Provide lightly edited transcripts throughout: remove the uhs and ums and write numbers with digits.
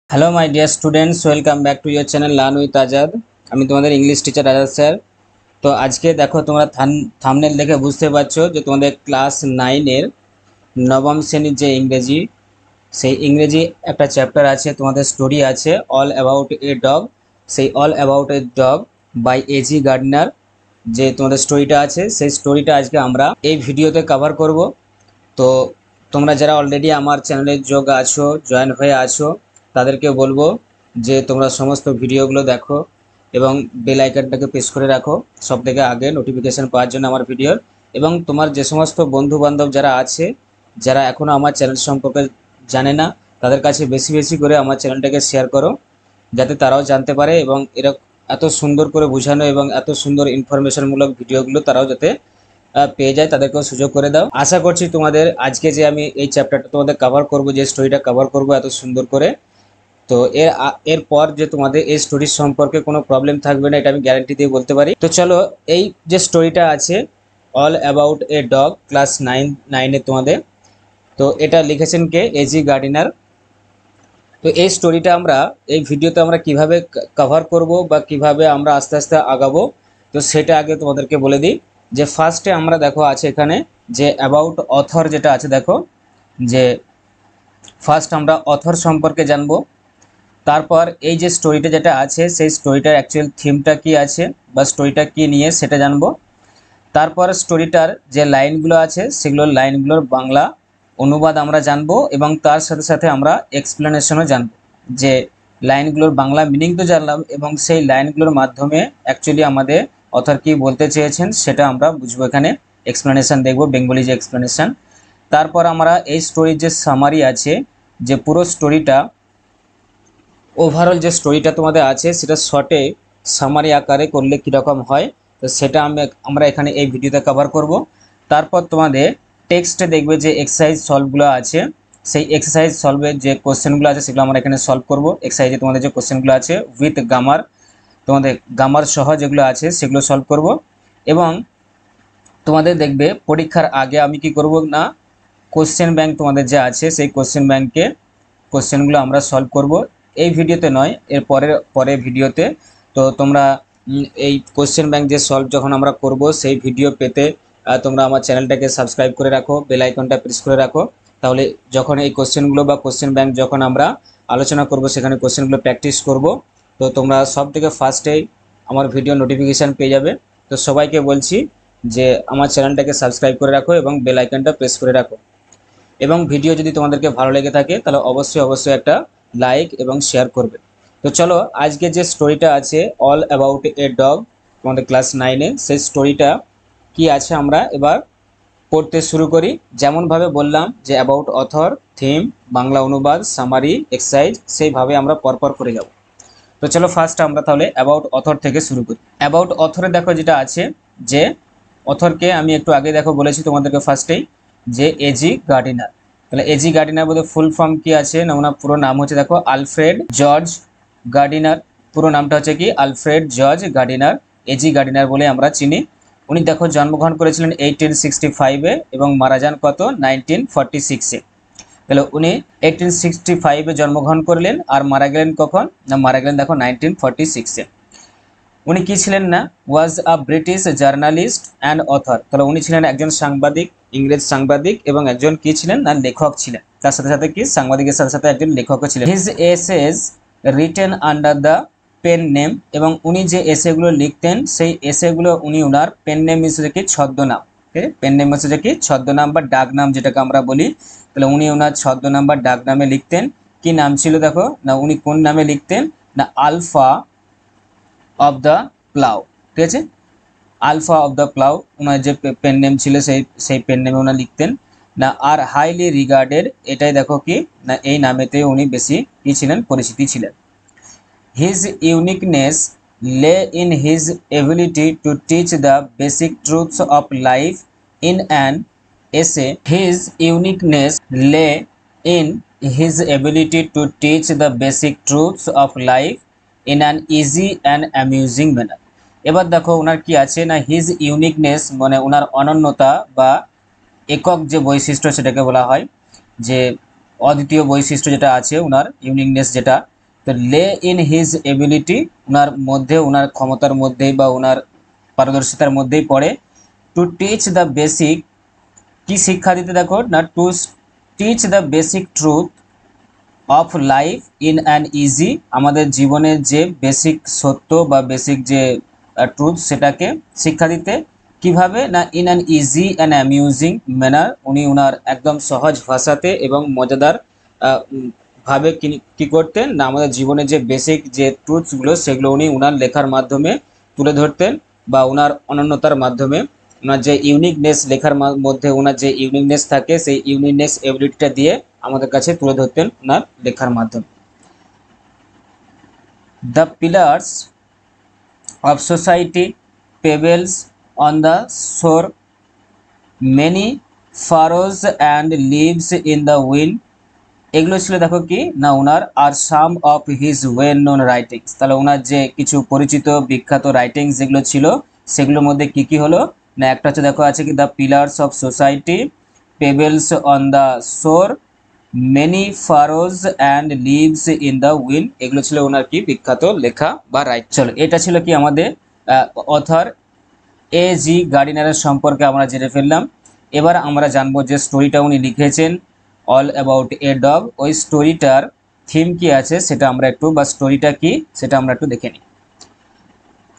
Hello my dear students, welcome back to your channel learn with Azad. আমি তোমাদের English teacher Azad sir. তো আজকে দেখো তোমরা থাম্বনেল দেখে বুঝতে পারছো যে তোমাদের ক্লাস 9-এর নবম শ্রেণীর যে ইংরেজি, সেই ইংরেজি একটা চ্যাপ্টার আছে, তোমাদের স্টোরি আছে অল অ্যাবাউট এ ডগ। সেই all about a dog by A G Gardiner যে তোমাদের স্টোরিটা আছে, সেই স্টোরিটা আজকে আমরা এই ভিডিওতে কভার করব। তো তোমরা যারা অলরেডি আমার চ্যানেলে যোগ আছো, জয়েন হয়ে আছো, তাদেরকে বলবো যে তোমরা সমস্ত ভিডিওগুলো দেখো এবং বেল আইকনটাকে প্রেস করে রাখো সব থেকে আগে নোটিফিকেশান পাওয়ার জন্য আমার ভিডিওর। এবং তোমার যে সমস্ত বন্ধু বান্ধব যারা আছে, যারা এখনও আমার চ্যানেল সম্পর্কে জানে না, তাদের কাছে বেশি বেশি করে আমার চ্যানেলটাকে শেয়ার করো, যাতে তারাও জানতে পারে এবং এরকম এত সুন্দর করে বোঝানো এবং এত সুন্দর ইনফরমেশনমূলক ভিডিওগুলো তারাও যাতে পেয়ে যায়, তাদেরকেও সুযোগ করে দাও। আশা করছি তোমাদের আজকে যে আমি এই চ্যাপ্টারটা তোমাদের কভার করব, যে স্টোরিটা কভার করব এত সুন্দর করে, তো এরপর যে তোমাদের এই স্টোরির সম্পর্কে কোনো প্রবলেম থাকবে না, এটা আমি গ্যারান্টি দিয়ে বলতে পারি। তো চলো, এই যে স্টোরিটা আছে all about a dog, class নাইনে তোমাদের, তো এটা লিখেছেন কে? AG Gardiner. তো এই স্টোরিটা আমরা এই ভিডিওতে আমরা কিভাবে কভার করব বা কিভাবে আমরা আস্তে আস্তে আগাবো, তো সেটা আগে তোমাদেরকে বলে দিই। যে ফার্স্টে আমরা দেখো আছে এখানে যে অ্যাবাউট অথর যেটা আছে, দেখো যে ফার্স্ট আমরা অথর সম্পর্কে জানবো। তারপর এই যে স্টোরিটা যেটা আছে, সেই স্টোরিটার অ্যাকচুয়াল থিমটা কি আছে বা স্টোরিটা কি নিয়ে সেটা জানবো। তারপর স্টোরিটার যে লাইনগুলো আছে, সেগুলোর লাইনগুলোর বাংলা অনুবাদ আমরা জানবো এবং তার সাথে সাথে আমরা এক্সপ্লেনেশনও জানবো। যে লাইনগুলোর বাংলা মিনিং তো জানলাম এবং সেই লাইনগুলোর মাধ্যমে অ্যাকচুয়ালি আমাদের অথর কি বলতে চেয়েছেন সেটা আমরা বুঝবো। এখানে এক্সপ্লেনেশন দেখবো, বেঙ্গলি যে এক্সপ্লেনেশন। তারপর আমরা এই স্টোরির যে সামারি আছে, যে পুরো স্টোরিটা ওভারঅল যে স্টোরিটা তোমাদের আছে সেটা শর্টে সামারি আকারে করলে কীরকম হয়, তো সেটা আমরা এখানে এই ভিডিওতে কভার করব। তারপর তোমাদের টেক্সটে দেখবে যে এক্সারসাইজ সলভগুলো আছে, সেই এক্সারসাইজ সলভের যে কোশ্চেনগুলো আছে সেগুলো আমরা এখানে সলভ করব। এক্সারসাইজে তোমাদের যে কোশ্চেনগুলো আছে উইথ গ্রামার, তোমাদের গ্রামার সহ যেগুলো আছে সেগুলো সলভ করব। এবং তোমাদের দেখবে পরীক্ষার আগে আমি কি করব না, কোশ্চেন ব্যাংক তোমাদের যে আছে সেই কোশ্চেন ব্যাংকে কোশ্চেনগুলো আমরা সলভ করব। এই ভিডিওতে নয়, এর পরের ভিডিওতে। তো তোমরা এই কোশ্চেন ব্যাংক যে সলভ যখন আমরা করব, সেই ভিডিও পেতে তোমরা আমার চ্যানেলটাকে সাবস্ক্রাইব করে রাখো, বেল আইকনটা প্রেস করে রাখো। তাহলে যখন এই কোশ্চেনগুলো বা কোশ্চেন ব্যাংক যখন আমরা আলোচনা করব, সেখানে কোশ্চেনগুলো প্র্যাকটিস করব, তো তোমরা সব থেকে ফার্স্টেই আমার ভিডিও নোটিফিকেশান পেয়ে যাবে। তো সবাইকে বলছি যে আমার চ্যানেলটাকে সাবস্ক্রাইব করে রাখো এবং বেল আইকনটা প্রেস করে রাখো। এবং ভিডিও যদি তোমাদেরকে ভালো লেগে থাকে তাহলে অবশ্যই অবশ্যই একটা লাইক এবং শেয়ার করবে। তো চলো, আজকে যে স্টোরিটা আছে অল অ্যাবাউট এ ডগ, তোমাদের ক্লাস 9-এ, সেই স্টোরিটা কি আছে আমরা এবার পড়তে শুরু করি। যেমনভাবে বললাম যে অ্যাবাউট অথর, থিম, বাংলা অনুবাদ, সামারি, এক্সারসাইজ, সেইভাবে আমরা পরপর করে যাব। তো চলো ফার্স্ট আমরা তাহলে অ্যাবাউট অথর থেকে শুরু করি। অ্যাবাউট অথরে দেখো যেটা আছে, যে অথরকে আমি একটু আগে দেখো বলেছি তোমাদেরকে ফার্স্টেই, যে এজি গার্ডিনার। তাহলে এজি গার্ডিনার বলতে ফুল ফর্ম কি আছে না, ওনার পুরো নাম হচ্ছে দেখো আলফ্রেড জর্জ গার্ডিনার। পুরো নামটা হচ্ছে কি Alfred George Gardiner, AG Gardiner বলে আমরা চিনি। উনি দেখো জন্মগ্রহণ করেছিলেন 1865-এ এবং মারা যান কত 1946-এ। তাহলে উনি 1865-এ জন্মগ্রহণ করলেন আর মারা গেলেন কখন না, মারা গেলেন দেখো 1946-এ। উনি কি ছিলেন না, ওয়াজ আ ব্রিটিশ জার্নালিস্ট অ্যান্ড অথর। তাহলে উনি ছিলেন একজন সাংবাদিক, ইংরেজ সাংবাদিক, এবং একজন কি ছিলেন না, লেখক ছিলেন। তার সাথে সাথে কি সাংবাদিকের সাথে সাথে একজন লেখকও ছিলেন। His essays written under the pen name, এবং উনি যে এসেগুলো লিখতেন সেই এসেগুলো উনি ওনার পেন নেম হিসেবে কি ছদ্মনাম, পেন নেম হচ্ছে কি ছদ্মনাম বা ডাক নাম যেটাকে আমরা বলি। তাহলে উনি ওনার ছদ্মনাম বা ডাক নামে লিখতেন। কি নাম ছিল দেখো না, উনি কোন নামে লিখতেন না, আলফা অফ দ্য প্লাউ। ঠিক আছে, আলফা অফ দ্য প্লাউ ওনার যে পেন নেম ছিল, সেই পেন নেমে ওনার লিখতেন না। আর হাইলি রিগার্ডেড, এটাই দেখো কি না, এই নামেতে উনি বেশি কি ছিলেন, পরিচিতি ছিলেন। His uniqueness lay in his ability to teach the basic truths of life in an essay. His uniqueness lay in his ability to teach the basic truths of life in an easy and amusing manner. এবার দেখো ওনার কি আছে না, his uniqueness মানে ওনার অনন্যতা বা একক যে বৈশিষ্ট্য সেটাকে বলা হয়, যে অদ্বিতীয় বৈশিষ্ট্য যেটা আছে ওনার, ইউনিকনেস যেটা, তো লে ইন হিজ এবিলিটি, ওনার মধ্যে, ওনার ক্ষমতার মধ্যেই বা ওনার পারদর্শিতার মধ্যেই পড়ে, টু টিচ দ্য বেসিক, কি শিক্ষা দিতে দেখো না, two teach the basic truth of life in an easy, আমাদের জীবনের যে বেসিক সত্য বা বেসিক যে ট্রুথ সেটাকে শিক্ষা দিতে, কিভাবে না, in an easy and amusing manner, উনি ওনার একদম সহজ ভাষাতে এবং মজাদার ভাবে কি করতেন না, আমাদের জীবনে যে বেসিক যে ট্রুথসগুলো সেগুলো উনি ওনার লেখার মাধ্যমে তুলে ধরতেন, বা ওনার অনন্যতার মাধ্যমে, ওনার যে ইউনিকনেস, লেখার মধ্যে ওনার যে ইউনিকনেস থাকে সেই ইউনিকনেস এবিলিটিটা দিয়ে আমাদের কাছে তুলে ধরতেন ওনার লেখার মাধ্যমে। The pillars of society, pebbles on the shore, many furrows and leaves in the wind, এগুলো ছিল দেখো কি না ওনার আর some of his well known writings. তাহলে ওনার যে কিছু পরিচিত বিখ্যাত রাইটিংস যেগুলো ছিল সেগুলোর মধ্যে কি কি হলো না, একটা হচ্ছে দেখো আছে কি the pillars of society, pebbles on the shore, many furrows and leaves in the wind, এগুলো ছিল ওনার কি বিখ্যাত লেখা বা রাইট। চলো, এটা ছিল কি আমাদের অথর A.G. গার্ডিনারের সম্পর্কে আমরা জেনে ফেললাম। এবার আমরা জানবো যে স্টোরিটা উনি লিখেছেন অল অ্যাবাউট এ ডগ, ওই স্টোরিটার থিম কি আছে সেটা আমরা একটু, বা স্টোরিটা কি সেটা আমরা একটু দেখে নিই।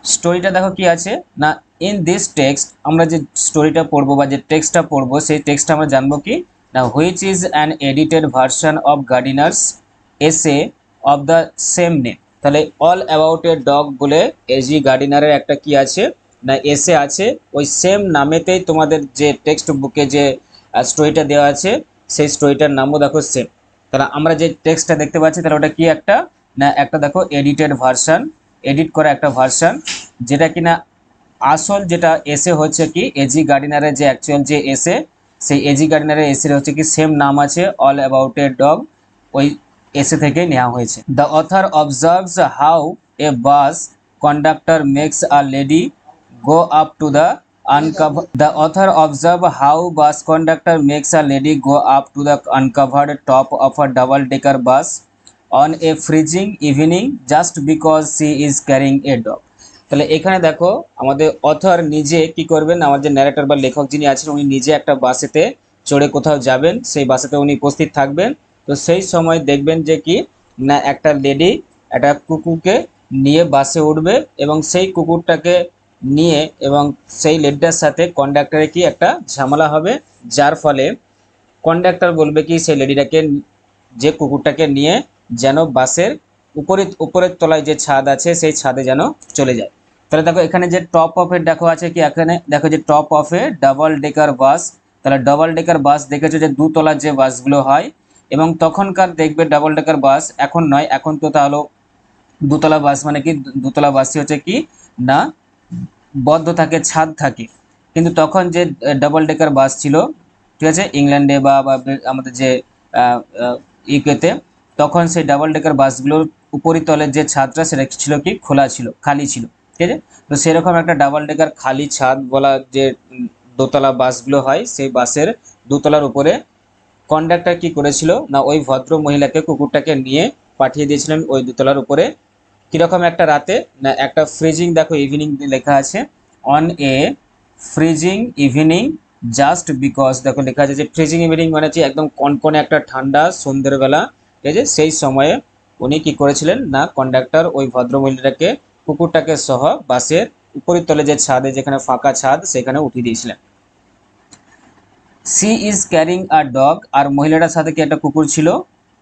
স্টোরিটা দেখো কি আছে না, ইন দিস টেক্সট, আমরা যে স্টোরিটা পড়বো বা যে টেক্সটটা পড়বো সেই টেক্সটটা আমরা জানবো কি না, which is an edited version of Gardiner's essay of the same name. তাহলে অল অ্যাবাউট এ ডগ বলে A.G. গার্ডিনারের একটা কি আছে না, এসে আছে, ওই সেম নামেতেই তোমাদের যে টেক্সট বুকে যে স্টোরিটা দেওয়া আছে সেই স্টোরিটার নামও দেখো সেম। তাহলে আমরা যে টেক্সটটা দেখতে পাচ্ছি তাহলে ওটা কি একটা না, একটা দেখো এডিটেড ভার্সন, এডিট করা একটা ভার্সন, যেটা কিনা আসল যেটা এসে হচ্ছে কি A.G. গার্ডিনারের যে অ্যাকচুয়াল যে এসে, সেই A.G. গার্ডিনারের এসে হচ্ছে কি সেম নাম আছে অল অ্যাবাউট এ ডগ, ওই এসে থেকে নেওয়া হয়েছে। The author observes how a bus conductor makes a lady go up to the the author observe how bus conductor makes a lady go up to the uncovered top of a double decker bus on a freezing evening just because she is carrying a dog। তাহলে এখানে দেখো আমাদের author নিজে কি করবেন, আমার যে narrator বা লেখক যিনি আছেন উনি নিজে একটা বাসেতে চড়ে কোথাও যাবেন, সেই বাসেতে উনি উপস্থিত থাকবেন। তো সেই সময় দেখবেন যে কি না, একটা লেডি একটা কুকুরকে নিয়ে বাসে উঠবে এবং সেই কুকুরটাকে নিয়ে এবং সেই লেডিটার সাথে কন্ডাক্টরের কি একটা ঝামেলা হবে, যার ফলে কন্ডাক্টর বলবে কি সেই লেডিটাকে, যে কুকুরটাকে নিয়ে যেন বাসের উপরের তলায় যে ছাদ আছে সেই ছাদে যেন চলে যায়। তাহলে দেখো এখানে যে টপ অফ এ দেখো আছে কি, এখানে দেখো যে top of A double decker বাস। তাহলে ডাবল ডেকার বাস দেখেছো যে দুতলার যে বাসগুলো হয়, এবং তখনকার দেখবে ডাবল ডেকার বাস, এখন নয়, এখন তো তাহলে দুতলা বাস মানে কি, দুতলা বাসই হচ্ছে কি না বদ্ধ থাকে, ছাদ থাকে, কিন্তু তখন যে ডাবল ডেকার বাস ছিল, ঠিক আছে, ইংল্যান্ডে বা আমাদের যে ইউকেতে, তখন সেই ডাবল ডেকার বাসগুলোর উপরিতলের যে ছাদটা সেটা ছিল কি খোলা ছিল, খালি ছিল, ঠিক আছে। তো সেরকম একটা ডাবল ডেকার খালি ছাদ বলা যে দোতলা বাসগুলো হয়, সেই বাসের দোতলার উপরে কন্ডাক্টর কি করেছিল না, ওই ভদ্র মহিলাকে কুকুরটাকে নিয়ে পাঠিয়ে দিয়েছিলেন ওই দোতলার উপরে। কিরকম একটা রাতে না, একটা ফ্রিজিং দেখো ইভিনিং লেখা আছে, on a freezing evening just because, দেখো লেখা আছে যে ফ্রিজিং ইভিনিং মানে হচ্ছে একদম কনকনে একটা ঠান্ডা সন্ধ্যের বেলা, ঠিক আছে, সেই সময়ে উনি কি করেছিলেন না, কন্ডাক্টর ওই ভদ্রমহিলাটাকে কুকুরটাকে সহ বাসের উপরের তলে যে ছাদে, যেখানে ফাঁকা ছাদ, সেখানে উঠিয়ে দিয়েছিলেন। She is carrying a dog, আর মহিলাটার সাথে কি একটা কুকুর ছিল,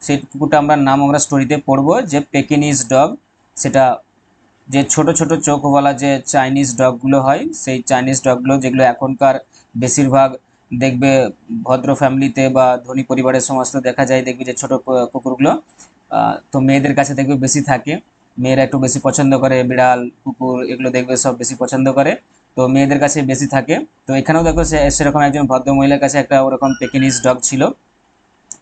সেই কুকুরটা আমরা স্টোরিতে পড়বো যে পেকিনিজ ডগ, সেটা যে ছোট ছোট চোখওয়ালা যে চাইনিজ ডগগুলো হয়, সেই চাইনিজ ডগগুলো যেগুলো এখনকার বেশিরভাগ দেখবে ভদ্র ফ্যামিলিতে বা ধনী পরিবারের সমস্ত দেখা যায়, দেখবে যে ছোট কুকুরগুলো তো মেয়েদের কাছে দেখবে বেশি থাকে, মেয়েরা একটু বেশি পছন্দ করে, বিড়াল কুকুর এগুলো দেখবে সব বেশি পছন্দ করে, তো মেয়েদের কাছে বেশি থাকে। তো এখানেও দেখো সেরকম একজন ভদ্র মহিলার কাছে একটা ওরকম পেকিনিজ ডগ ছিল।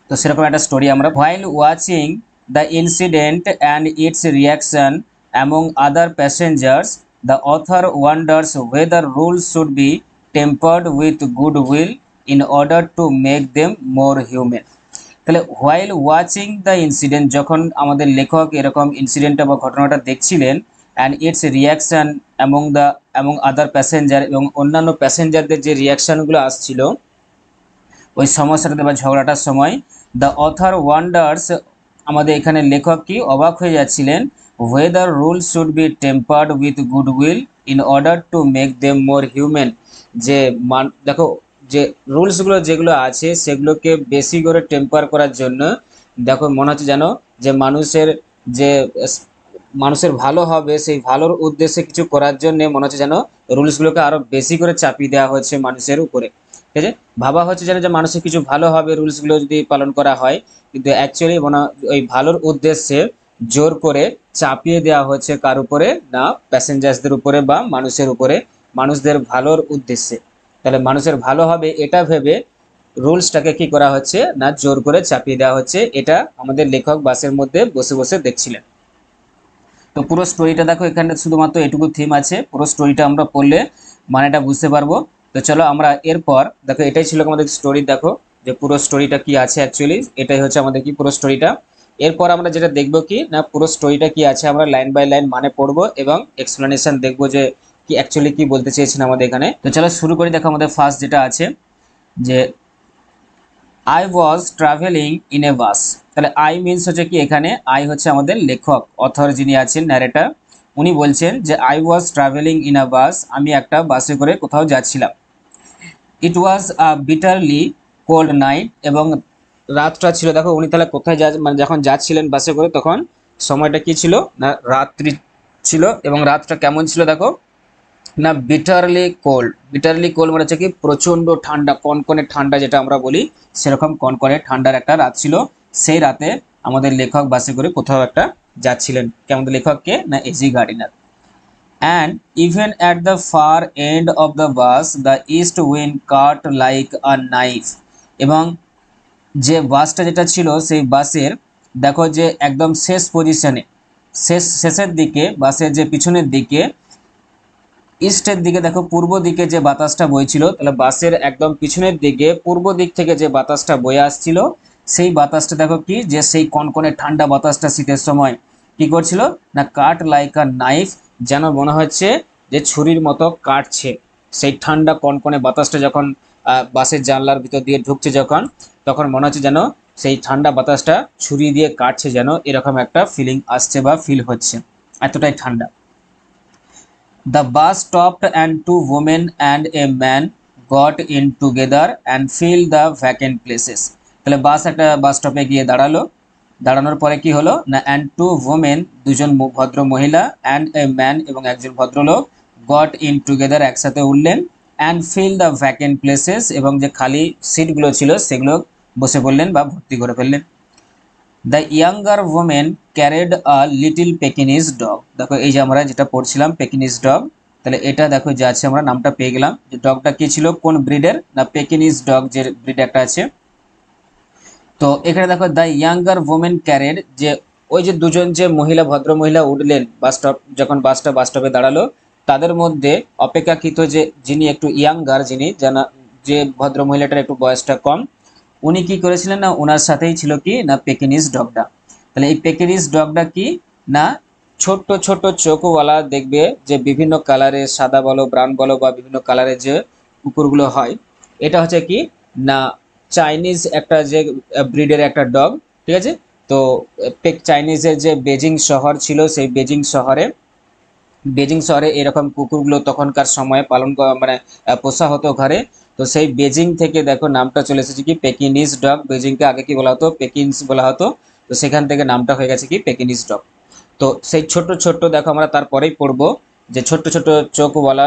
তো সেরকম একটা স্টোরি আমরা, while watching the incident and its reaction among other passengers, the author wonders whether rules should be tempered with goodwill in order to make them more human। তাহলে হোয়াইল ওয়াচিং দ্য ইনসিডেন্ট, যখন আমাদের লেখক এরকম ইনসিডেন্টটা বা ঘটনাটা দেখছিলেন, and it's reaction among other passenger, এবং অন্যান্য প্যাসেঞ্জারদের যে রিয়াকশানগুলো আসছিল ওই সমস্যাটাতে বা ঝগড়াটার সময়, দ্য অথর ওয়ান্ডার্স, আমাদের এখানে লেখক কি অবাক হয়ে যাচ্ছিলেন, weather rule should be tempered with goodwill in order to make them more human, যে দেখো যে রুলসগুলো যেগুলো আছে সেগুলোকে বেশি করে টেম্পার করার জন্য, দেখো মনে হচ্ছে যেন যে যে মানুষের ভালো হবে সেই ভালোর উদ্দেশ্যে কিছু করার জন্য মনে হচ্ছে যেন রুলসগুলোকে আরো বেশি করে চাপিয়ে দেওয়া হচ্ছে মানুষের উপরে। ঠিক আছে, ভাবা হচ্ছে যেন যে মানুষের কিছু ভালো হবে রুলসগুলো যদি পালন করা হয়, কিন্তু অ্যাকচুয়ালি ওই ভালোর উদ্দেশ্যে জোর করে চাপিয়ে দেওয়া হচ্ছে কার উপরে না, প্যাসেঞ্জার্সদের উপরে বা মানুষের উপরে, মানুষদের ভালোর উদ্দেশ্যে। তাহলে মানুষের ভালো হবে এটা ভেবে রুলসটাকে কি করা হচ্ছে না, জোর করে চাপিয়ে দেওয়া হচ্ছে। এটা আমাদের লেখক বাসের মধ্যে বসে বসে দেখছিলেন। তো পুরো স্টোরিটা দেখো, এখানে শুধুমাত্র এটুকু থিম আছে, পুরো স্টোরিটা আমরা পড়লে মানেটা বুঝতে পারবো। তো চলো আমরা এরপর দেখো, এটাই ছিল আমাদের স্টোরি। দেখো যে পুরো স্টোরিটা কি আছে, অ্যাকচুয়ালি এটাই হচ্ছে আমাদের কি পুরো স্টোরিটা। এরপর আমরা যেটা দেখবো কি না, পুরো স্টোরিটা কি আছে আমরা লাইন বাই লাইন মানে পড়বো এবং এক্সপ্লেনেশন দেখবো যে কি অ্যাকচুয়ালি কি বলতে চেয়েছেন আমাদের এখানে। তো চলো শুরু করি। দেখো আমাদের ফার্স্ট যেটা আছে যে I was travelling in a bus. তাহলে আই মিনস হচ্ছে কি, এখানে আই হচ্ছে আমাদের লেখক, অথর যিনি আছেন, ন্যারেটর, উনি বলছেন যে I was travelling in a bus, আমি একটা বাসে করে কোথাও যাচ্ছিলাম। It was a bitterly cold night, এবং রাতটা ছিল, দেখো উনি তাহলে কোথায় মানে যখন যাচ্ছিলেন বাসে করে তখন সময়টা কি ছিল না, রাত্রি ছিল, এবং রাতটা কেমন ছিল দেখো না, বিটারলি কোল্ড। বিটারলি কোল্ড মানে হচ্ছে কি প্রচন্ড ঠান্ডা, কনকনে ঠান্ডা যেটা আমরা বলি, সেরকম কনকনে ঠান্ডার একটা রাত ছিল। সেই রাতে আমাদের লেখক বাসে করে কোথাও একটা যাচ্ছিলেন, কে আমাদের লেখককে না, A G Gardiner. And even at the far end of the bus the east wind cut like a knife, এবং যে বাসটা যেটা ছিল সেই বাসের দেখো যে একদম শেষ পজিশনে, শেষের দিকে বাসের যে পিছনের দিকে ইস্টের দিকে দেখো, পূর্ব দিকে যে বাতাসটা বইছিল, তাহলে বাসের একদম পিছনের দিকে পূর্ব দিক থেকে যে বাতাসটা বয়ে আসছিল, সেই বাতাসটা দেখো কি যে সেই কনকনে ঠান্ডা বাতাসটা শীতের সময় কি করছিল না, কাট লাইক আ নাইফ, যেন মনে হচ্ছে যে ছুরির মতো কাটছে। সেই ঠান্ডা কনকনে বাতাসটা যখন বাসের জানলার ভিতর দিয়ে ঢুকছে যখন, তখন মনে হচ্ছে যেন সেই ঠান্ডা বাতাসটা ছুরি দিয়ে কাটছে, যেন এরকম একটা ফিলিং আসছে বা ফিল হচ্ছে, এতটাই ঠান্ডা। The bus stopped and two women and a man got in together and filled the vacant places. তাহলে একটা বাস স্টপে গিয়ে দাঁড়ালো, দাঁড়ানোর পরে কি হলো না, and two women, দুজন ভদ্র মহিলা, and a man, এবং একজন ভদ্রলোক, got in together, একসাথে উঠলেন, and filled the vacant places, এবং যে খালি সিটগুলো ছিল সেগুলো বসে পড়লেন বা ভর্তি করে ফেললেন। The younger women carried a little Pekingese dog. দেখো এই যে আমরা যেটা পড়ছিলাম পেকিনিজ ডগ, তাহলে এটা দেখো যে আছে, আমরা নামটা পেয়ে গেলাম যে ডগটা কি ছিল, কোন ব্রিডের না, পেকিনিজ ডগ যে ব্রিড একটা আছে। তো এখানে দেখো দ্য ইয়াঙ্গার ওমেন ক্যারেড, যে ওই যে দুজন যে মহিলা, ভদ্র মহিলা উঠলেন বাস স্টপ, যখন বাসটা বাস স্টপে দাঁড়ালো, তাদের মধ্যে অপেক্ষাকৃত যে যিনি একটু ইয়াঙ্গার, যিনি জানা, যে ভদ্র মহিলাটার একটু বয়সটা কম, উনি কি করেছিলেন না, ওনার সাথেই ছিল কি না পেকিনিজ ডগটা। তাহলে এই পেকিনিজ ডগটা কি না, ছোট্ট ছোট্ট চোখওয়ালা, দেখবে যে বিভিন্ন কালারের, সাদা বলো ব্রাউন বলো বা বিভিন্ন কালারের যে কুকুরগুলো হয়, এটা হচ্ছে কি না চাইনিজ একটা যে ব্রিডের একটা ডগ। ঠিক আছে, তো চাইনিজের যে বেজিং শহর ছিল, সেই বেজিং শহরে এরকম কুকুরগুলো তখনকার সময়ে পালন করা মানে পোষা হতো ঘরে। তো সেই বেজিং থেকে দেখো নামটা চলে এসেছে কি পেকিনিজ ডগ। বেজিংকে আগে কি বলা হতো, পেকিনস বলা হতো, তো সেখান থেকে নামটা হয়ে গেছে কি পেকিনিজ ডগ। তো সেই ছোট্ট ছোট্ট দেখো আমরা তারপরেই পড়বো যে ছোট্ট ছোট্ট চোখওয়ালা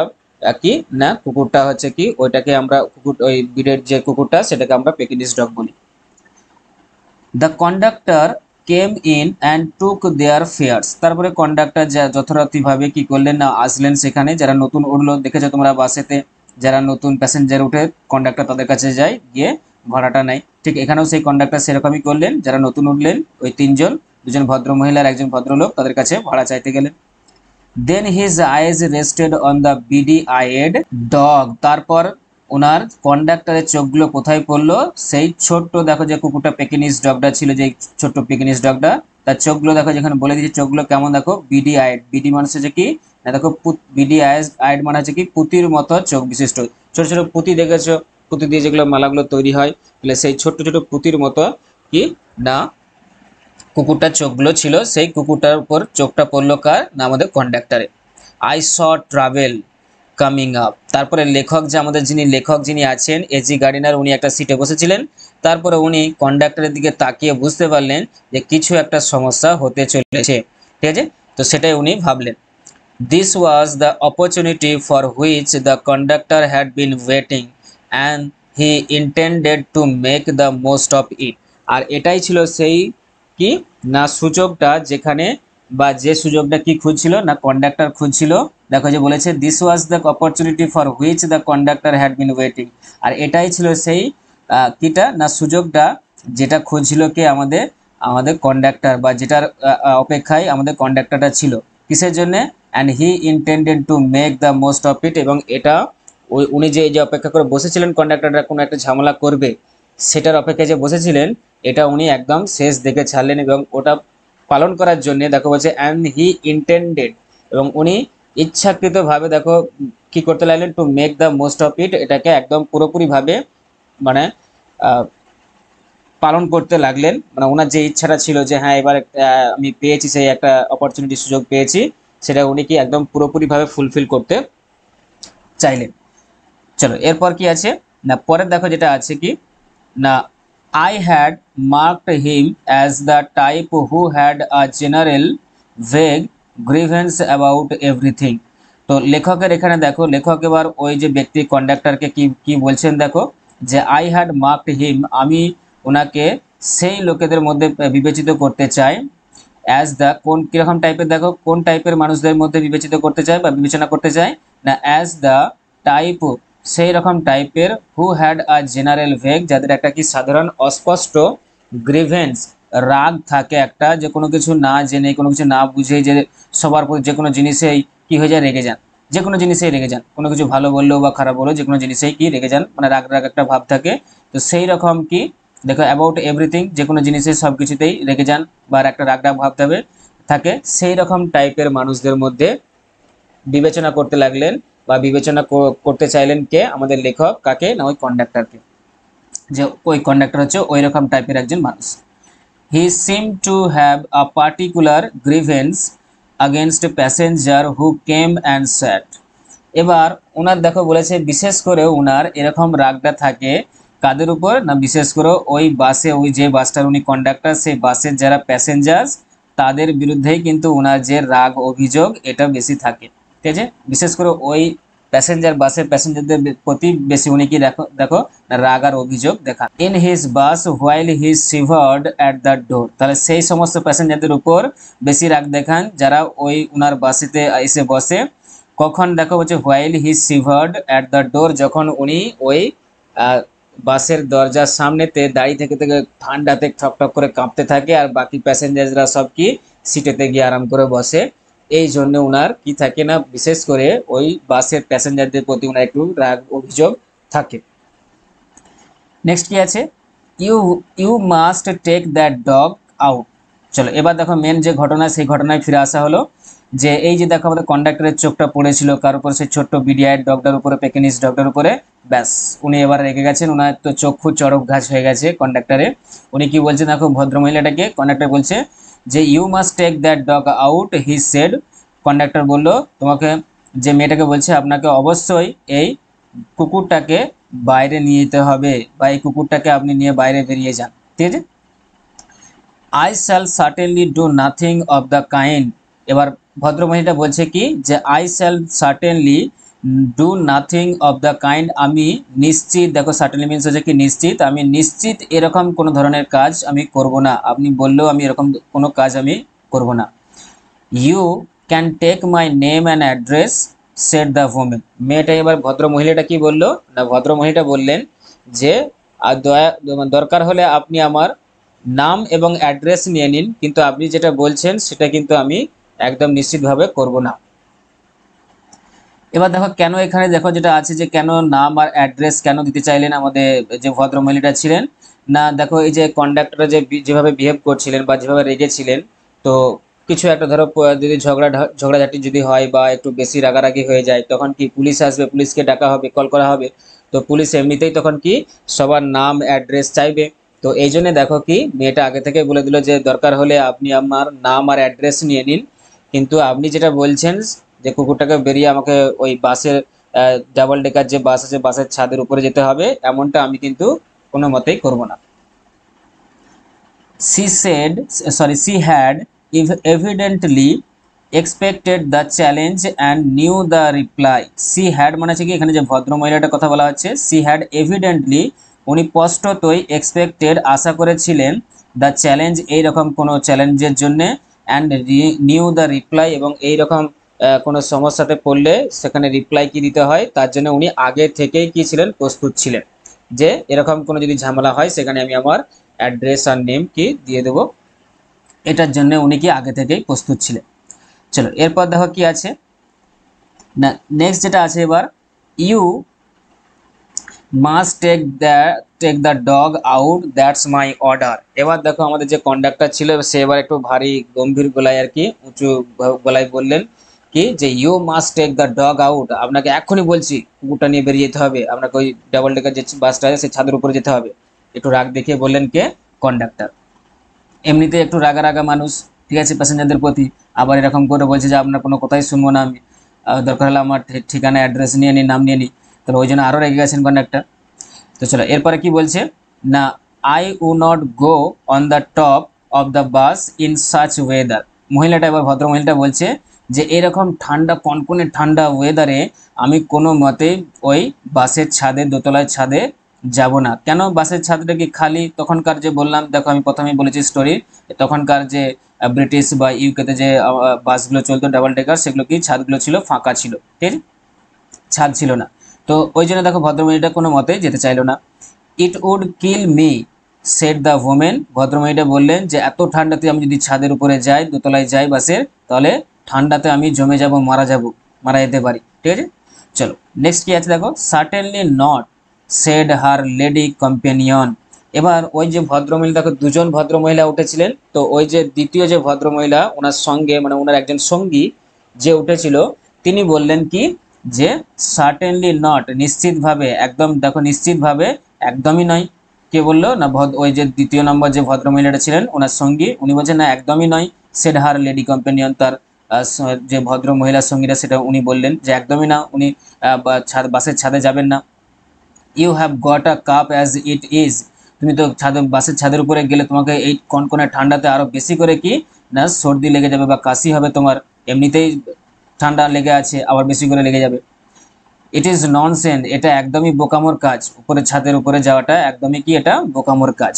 কি না কুকুরটা হচ্ছে কি, ওইটাকে আমরা কুকুর, ওই ব্রিডের যে কুকুরটা সেটাকে আমরা পেকিনিজ ডগ বলি। The conductor came in and took their fares. তারপরে কন্ডাক্টর যথারীতিভাবে কি করলেন না, আসলেন সেখানে, যারা নতুন উঠলো, দেখেছো তোমরা বাসেতে যারা নতুন প্যাসেঞ্জার উঠে কন্ডাক্টর তাদের কাছে যায়, গিয়ে ভাড়াটা নেয়, ঠিক এখানেও সেই কন্ডাক্টর সেরকমই করলেন, যারা নতুন উঠলেন ওই তিনজন, দুজন ভদ্র মহিলার একজন ভদ্রলোক, তাদের কাছে ভাড়া চাইতে গেলেন। Then his eyes rested on the beady eyed dog. তারপর ওনার কন্ডাক্টরের চোখগুলো কোথায় পড়লো, সেই ছোট্ট দেখো যে কুকুরটা পেকিনিস ডগটা ছিল, যে ছোট্ট পেকিনিস ডগটা, তার চোখগুলো দেখো যেখানে বলে দিয়েছে চোখগুলো কেমন, দেখো বিডি আইড, বিডি মানে হচ্ছে কি না, দেখো বিডি আইড মানে হচ্ছে কি পুতির মতো চোখ বিশিষ্ট, ছোট ছোট পুঁতি দেখেছো, পুঁতি দিয়ে যেগুলো মালাগুলো তৈরি হয়, তাহলে সেই ছোট্ট ছোট পুঁতির মতো কি না কুকুরটার চোখগুলো ছিল, সেই কুকুরটার উপর চোখটা পড়লো কার না আমাদের কন্ডাক্টরে। I saw travel coming up, তারপরে লেখক যে আমাদের লেখক যিনি আছেন এজি গার্ডিনার, উনি একটা সিটে বসেছিলেন, তারপরে উনি কন্ডাক্টরের দিকে তাকিয়ে বুঝতে পারলেন যে কিছু একটা সমস্যা হতে চলেছে, ঠিক আছে, তো সেটাই উনি ভাবলেন। This was the opportunity for which the conductor had been waiting and he intended to make the most of it, আর এটাই ছিল সেই কি না সুযোগটা, যেখানে বা যে সুযোগটা কি খুঁজছিল না কন্ডাক্টর খুঁজছিল, দেখো যে বলেছে this was the opportunity for which the conductor had been waiting, আর এটাই ছিল সেই কিটা না সুযোগটা যেটা খুঁজছিল কে আমাদের আমাদের কন্ডাক্টর, বা যেটার অপেক্ষায় আমাদের কন্ডাক্টরটা ছিল, কিসের জন্য, and he intended to make the most of ইট, এবং এটা উনি যে অপেক্ষা করে বসেছিলেন কন্ডাক্টরটা কোনো একটা ঝামেলা করবে সেটার অপেক্ষায় যে বসেছিলেন, এটা উনি একদম শেষ দেখে ছাড়লেন, এবং ওটা পালন করার জন্য দেখো বলছে অ্যান্ড হি ইন্টেন্ডেড, এবং উনি ইচ্ছাকৃতভাবে দেখো কি করতে লাগলেন, two make the most of ইট, এটাকে একদম পুরোপুরিভাবে মানে পালন করতে লাগলেন, মানে ওনার যে ইচ্ছাটা ছিল যে হ্যাঁ এবার আমি পেয়েছি, সেই একটা অপরচুনিটি সুযোগ পেয়েছি, সেটা উনি কি একদম পুরোপুরিভাবে ফুলফিল করতে চাইলেন। চলো এরপর কি আছে না, পরের দেখো যেটা আছে কি না, I had marked him as the type who had a general vague grievance about everything, তো লেখকের এখানে দেখো, লেখক এবার ওই যে ব্যক্তি কন্ডাক্টরকে কি কি বলছেন দেখো, যে আই হ্যাড মার্কড হিম, আমি ওনাকে সেই লোকেদের মধ্যে বিবেচিত করতে চাই, অ্যাজ দ্য কোন কিরকম টাইপের, দেখো কোন টাইপের মানুষদের মধ্যে বিবেচিত করতে চায় বা বিবেচনা করতে চায় না, অ্যাজ দ্য টাইপ সেই রকম টাইপের who had a general vague, যাদের একটা কি সাধারণ অস্পষ্ট গ্রিভেন্স রাগ থাকে, একটা যে কোনো কিছু না জেনে কোনো কিছু না বুঝে যে সবার প্রতি যে কোনো জিনিসেই কি হয়ে যায় রেগে যান, যে কোনো জিনিসেই রেগে যান, কোনো কিছু ভালো বললেও বা খারাপ বললেও যে কোনো জিনিসেই কি রেগে যান, মানে রাগ রাগ একটা ভাব থাকে, তো সেই রকম কি দেখো অ্যাবাউট এভরিথিং, যে কোনো জিনিসে সব কিছুতেই রেগে যান বা একটা রাগ রাগ ভাব থাকে, সেই রকম টাইপের মানুষদের মধ্যে বিবেচনা করতে লাগলেন বা বিবেচনা করতে চাইলেন কে আমাদের লেখক, কাকে না ওই কন্ডাক্টরকে, যে ওই কন্ডাক্টর হচ্ছে ওই রকম টাইপের একজন মানুষ। He seem to have a particular grievance against passenger who came and sat, এবার ওনার দেখো বলেছে বিশেষ করে ওনার এরকম রাগটা থাকে কাদের উপর না, বিশেষ করে ওই বাসে, ওই যে বাসটার উনি কন্ডাক্টর, সেই বাসের যারা প্যাসেঞ্জার তাদের বিরুদ্ধেই কিন্তু ওনার যে রাগ অভিযোগ এটা বেশি থাকে, ঠিক আছে, বিশেষ করে ওই বাসের প্যাসেঞ্জারদের প্রতি বেশি উনি কি দেখো দেখো রাগ আর অভিযোগ দেখা। In his bus while he shivered at the door, তাহলে সেই সমস্ত প্যাসেঞ্জারদের উপর বেশি রাগ দেখান যারা ওই উনার বাসেতে এসে বসে, কখন দেখো বলছে while he shivered at the door, যখন উনি ওই বাসের দরজার সামনেতে দাঁড়িয়ে থেকে থেকে ঠান্ডাতে ঠকঠক করে কাঁপতে থাকে, আর বাকি প্যাসেঞ্জাররা সব কি সিটেতে গিয়ে আরাম করে বসে, এই জন্য উনার কি থাকে না বিশেষ করে ওই বাসের প্যাসেঞ্জারদের প্রতি উনার একটু রাগ অভিযোগ থাকে। নেক্সট কি আছে, you you must take that dog out, চলো এবার দেখো মেন যে ঘটনা সেই ঘটনায় ফিরে আসা হলো, যে এই যে দেখো আমাদের কন্ডাক্টরের চোখটা পড়েছিল কার উপর, সেই ছোট্ট বিডিআই ডগটার উপরে, পেকিনিস ডগটার উপরে, ব্যাস উনি এবার রেগে গেছেন, ওনার তো চক্ষু চড়ক ঘাস হয়ে গেছে কন্ডাক্টরে, উনি কি বলছেন দেখো ভদ্রমহিলাটাকে, কন্ডাক্টর বলছে যে you must take that dog out he said, conductor বলল তোমাকে, যে মেয়েটাকে বলছে আপনাকে অবশ্যই এই কুকুরটাকে বাইরে নিয়ে যেতে হবে, বা এই কুকুরটাকে আপনি নিয়ে বাইরে বেরিয়ে যান, ঠিক আছে। I shall certainly do nothing of the kind, এবার ভদ্রমহিলা বলছে কি যে I shall certainly do nothing of the kind, আমি নিশ্চিত, দেখো সার্টেনলি মিনস হচ্ছে কি নিশ্চিত, আমি নিশ্চিত এরকম কোনো ধরনের কাজ আমি করব না, আপনি বললেও আমি এরকম কোনো কাজ আমি করব না। You can take my name and address said the woman, মেয়েটা এবার ভদ্র মহিলাটা কি বললো না, ভদ্র মহিলাটা বললেন যে আর দরকার হলে আপনি আমার নাম এবং অ্যাড্রেস নিয়ে নিন, কিন্তু আপনি যেটা বলছেন সেটা কিন্তু আমি একদম নিশ্চিতভাবে করব না। এবার দেখো কেন এখানে দেখো যেটা আছে যে কেন নাম আর অ্যাড্রেস কেন দিতে চাইলেন আমাদের যে ভদ্রমহিলাটা ছিলেন। না দেখো এই যে কন্ডাক্টর যে যেভাবে বিহেভ করছিলেন বা যেভাবে রেগেছিলেন, তো কিছু একটা ধরো যদি ঝগড়াঝাটি যদি হয় বা একটু বেশি রাগারাগি হয়ে যায়, তখন কি পুলিশ আসবে, পুলিশকে ডাকা হবে, কল করা হবে। তো পুলিশ এমনিতেই তখন কি সবার নাম অ্যাড্রেস চাইবে। তো এই জন্য দেখো কি মেয়েটা আগে থেকে বলে দিল যে দরকার হলে আপনি আমার নাম আর অ্যাড্রেস নিয়ে নিন, কিন্তু আপনি যেটা বলছেন যে কুকুরটাকে বেরিয়ে আমাকে ওই বাসের ডাবল ডেকার যে বাস আছে বাসের ছাদের উপরে যেতে হবে, এমনটা আমি কিন্তু কোনো মতেই করব না। She had evidently expected the challenge and knew the reply. She had মানে হচ্ছে কি এখানে যে ভদ্র মহিলাটার কথা বলা হচ্ছে, she had evidently উনি স্পষ্টতই expected আশা করেছিলেন the challenge এইরকম কোনো চ্যালেঞ্জের জন্য, and knew the reply এবং এইরকম কোনো সমস্যাতে পড়লে সেখানে রিপ্লাই কি দিতে হয় তার জন্য উনি আগে থেকেই কি ছিলেন, প্রস্তুত ছিলেন যে এরকম কোনো যদি ঝামেলা হয় সেখানে আমি আমার অ্যাড্রেস আর নেম কি দিয়ে দেবো, এটার জন্য উনি কি আগে থেকেই প্রস্তুত ছিলেন। চলো এরপর দেখো কি আছে না, নেক্সট যেটা আছে এবার, you must take the dog out, that's my order. এবার দেখো আমাদের যে কন্ডাক্টর ছিল সে এবার একটু ভারী গম্ভীর গলায় আর কি উঁচু গলায় বললেন কি যে you must take the dog out, আপনাকে এক্ষুনি বলছি কুকুরটা নিয়ে বেরিয়ে যেতে হবে, আপনাকে ওই ডাবল ডেকার যে বাসটা আছে সেই ছাদের উপরে যেতে হবে। একটু রাগ দেখিয়ে বললেন কে, কন্ডাক্টর। এমনিতে একটু রাগা রাগা মানুষ, ঠিক আছে, প্যাসেঞ্জারদের প্রতি, আবার এরকম করে বলছে যে আপনার কোনো কথাই শুনবো না আমি, দরকার হলে আমার ঠিকানা অ্যাড্রেস নিয়ে নিই, নাম নিয়ে নিই। তাহলে ওই জন্য আরও রেগে গেছেন কন্ডাক্টর। তো চলো এরপরে কি বলছে না, I would not go on the top of the bus in such weather. মহিলাটা এবার ভদ্র মহিলাটা বলছে যে এরকম ঠান্ডা কনকনে ঠান্ডা ওয়েদারে আমি কোনো মতেই ওই বাসের ছাদে, দোতলায় ছাদে যাব না। কেন বাসের ছাদটা কি খালি? তখনকার যে বললাম, দেখো আমি প্রথমেই বলেছি স্টোরি, তখনকার যে ব্রিটিশ বা ইউকেতে যে বাসগুলো চলতো ডাবল ডেকার, সেগুলো কি ছাদগুলো ছিল ফাঁকা ছিল, ঠিক আছে? ছাদ ছিল না। তো ওই জন্য দেখো ভদ্রমহিলাটা কোনো মতে যেতে চাইলো না। It would kill me said the woman, ভদ্রমহিলা বললেন যে এত ঠান্ডাতে আমি যদি ছাদের উপরে যাই, দোতলায় যাই বাসের, তাহলে ঠান্ডাতে আমি জমে যাব, মারা যেতে পারি, ঠিক আছে? চলো নেক্সট কি আছে দেখো, certainly not shed her lady companion. এবার ওই যে ভদ্রমহিলা, দেখো দুজন ভদ্রমহিলা উঠেছিলেন, তো ওই যে দ্বিতীয় যে ভদ্রমহিলা ওনার সঙ্গে মানে ওনার একজন সঙ্গী যে উঠেছিল, তিনি বললেন কি যে সার্টেনলি নট, নিশ্চিতভাবে, একদম দেখো নিশ্চিতভাবে একদমই নয়। কে বললো না, ওই যে দ্বিতীয় নম্বর যে ভদ্রমহিলাটা ছিলেন ওনার সঙ্গী, উনি বলছেন না একদমই নয়। সেড হার লেডি কম্পেনিয়ন, তার যে ভদ্র মহিলার সঙ্গীরা, সেটা উনি বললেন যে একদমই না, উনি বাসের ছাদে যাবেন না। You have got a cup as it is, তুমি তো বাসের ছাদের উপরে গেলে তোমাকে এই কনকনে ঠান্ডাতে আরো বেশি করে কি না সর্দি লেগে যাবে বা কাশি হবে, তোমার এমনিতেই ঠান্ডা লেগে আছে আবার বেশি করে লেগে যাবে। ইট ইজ ননসেন্স, এটা একদমই বোকামোর কাজ, উপরে ছাদের উপরে যাওয়াটা একদমই কি এটা বোকামোর কাজ।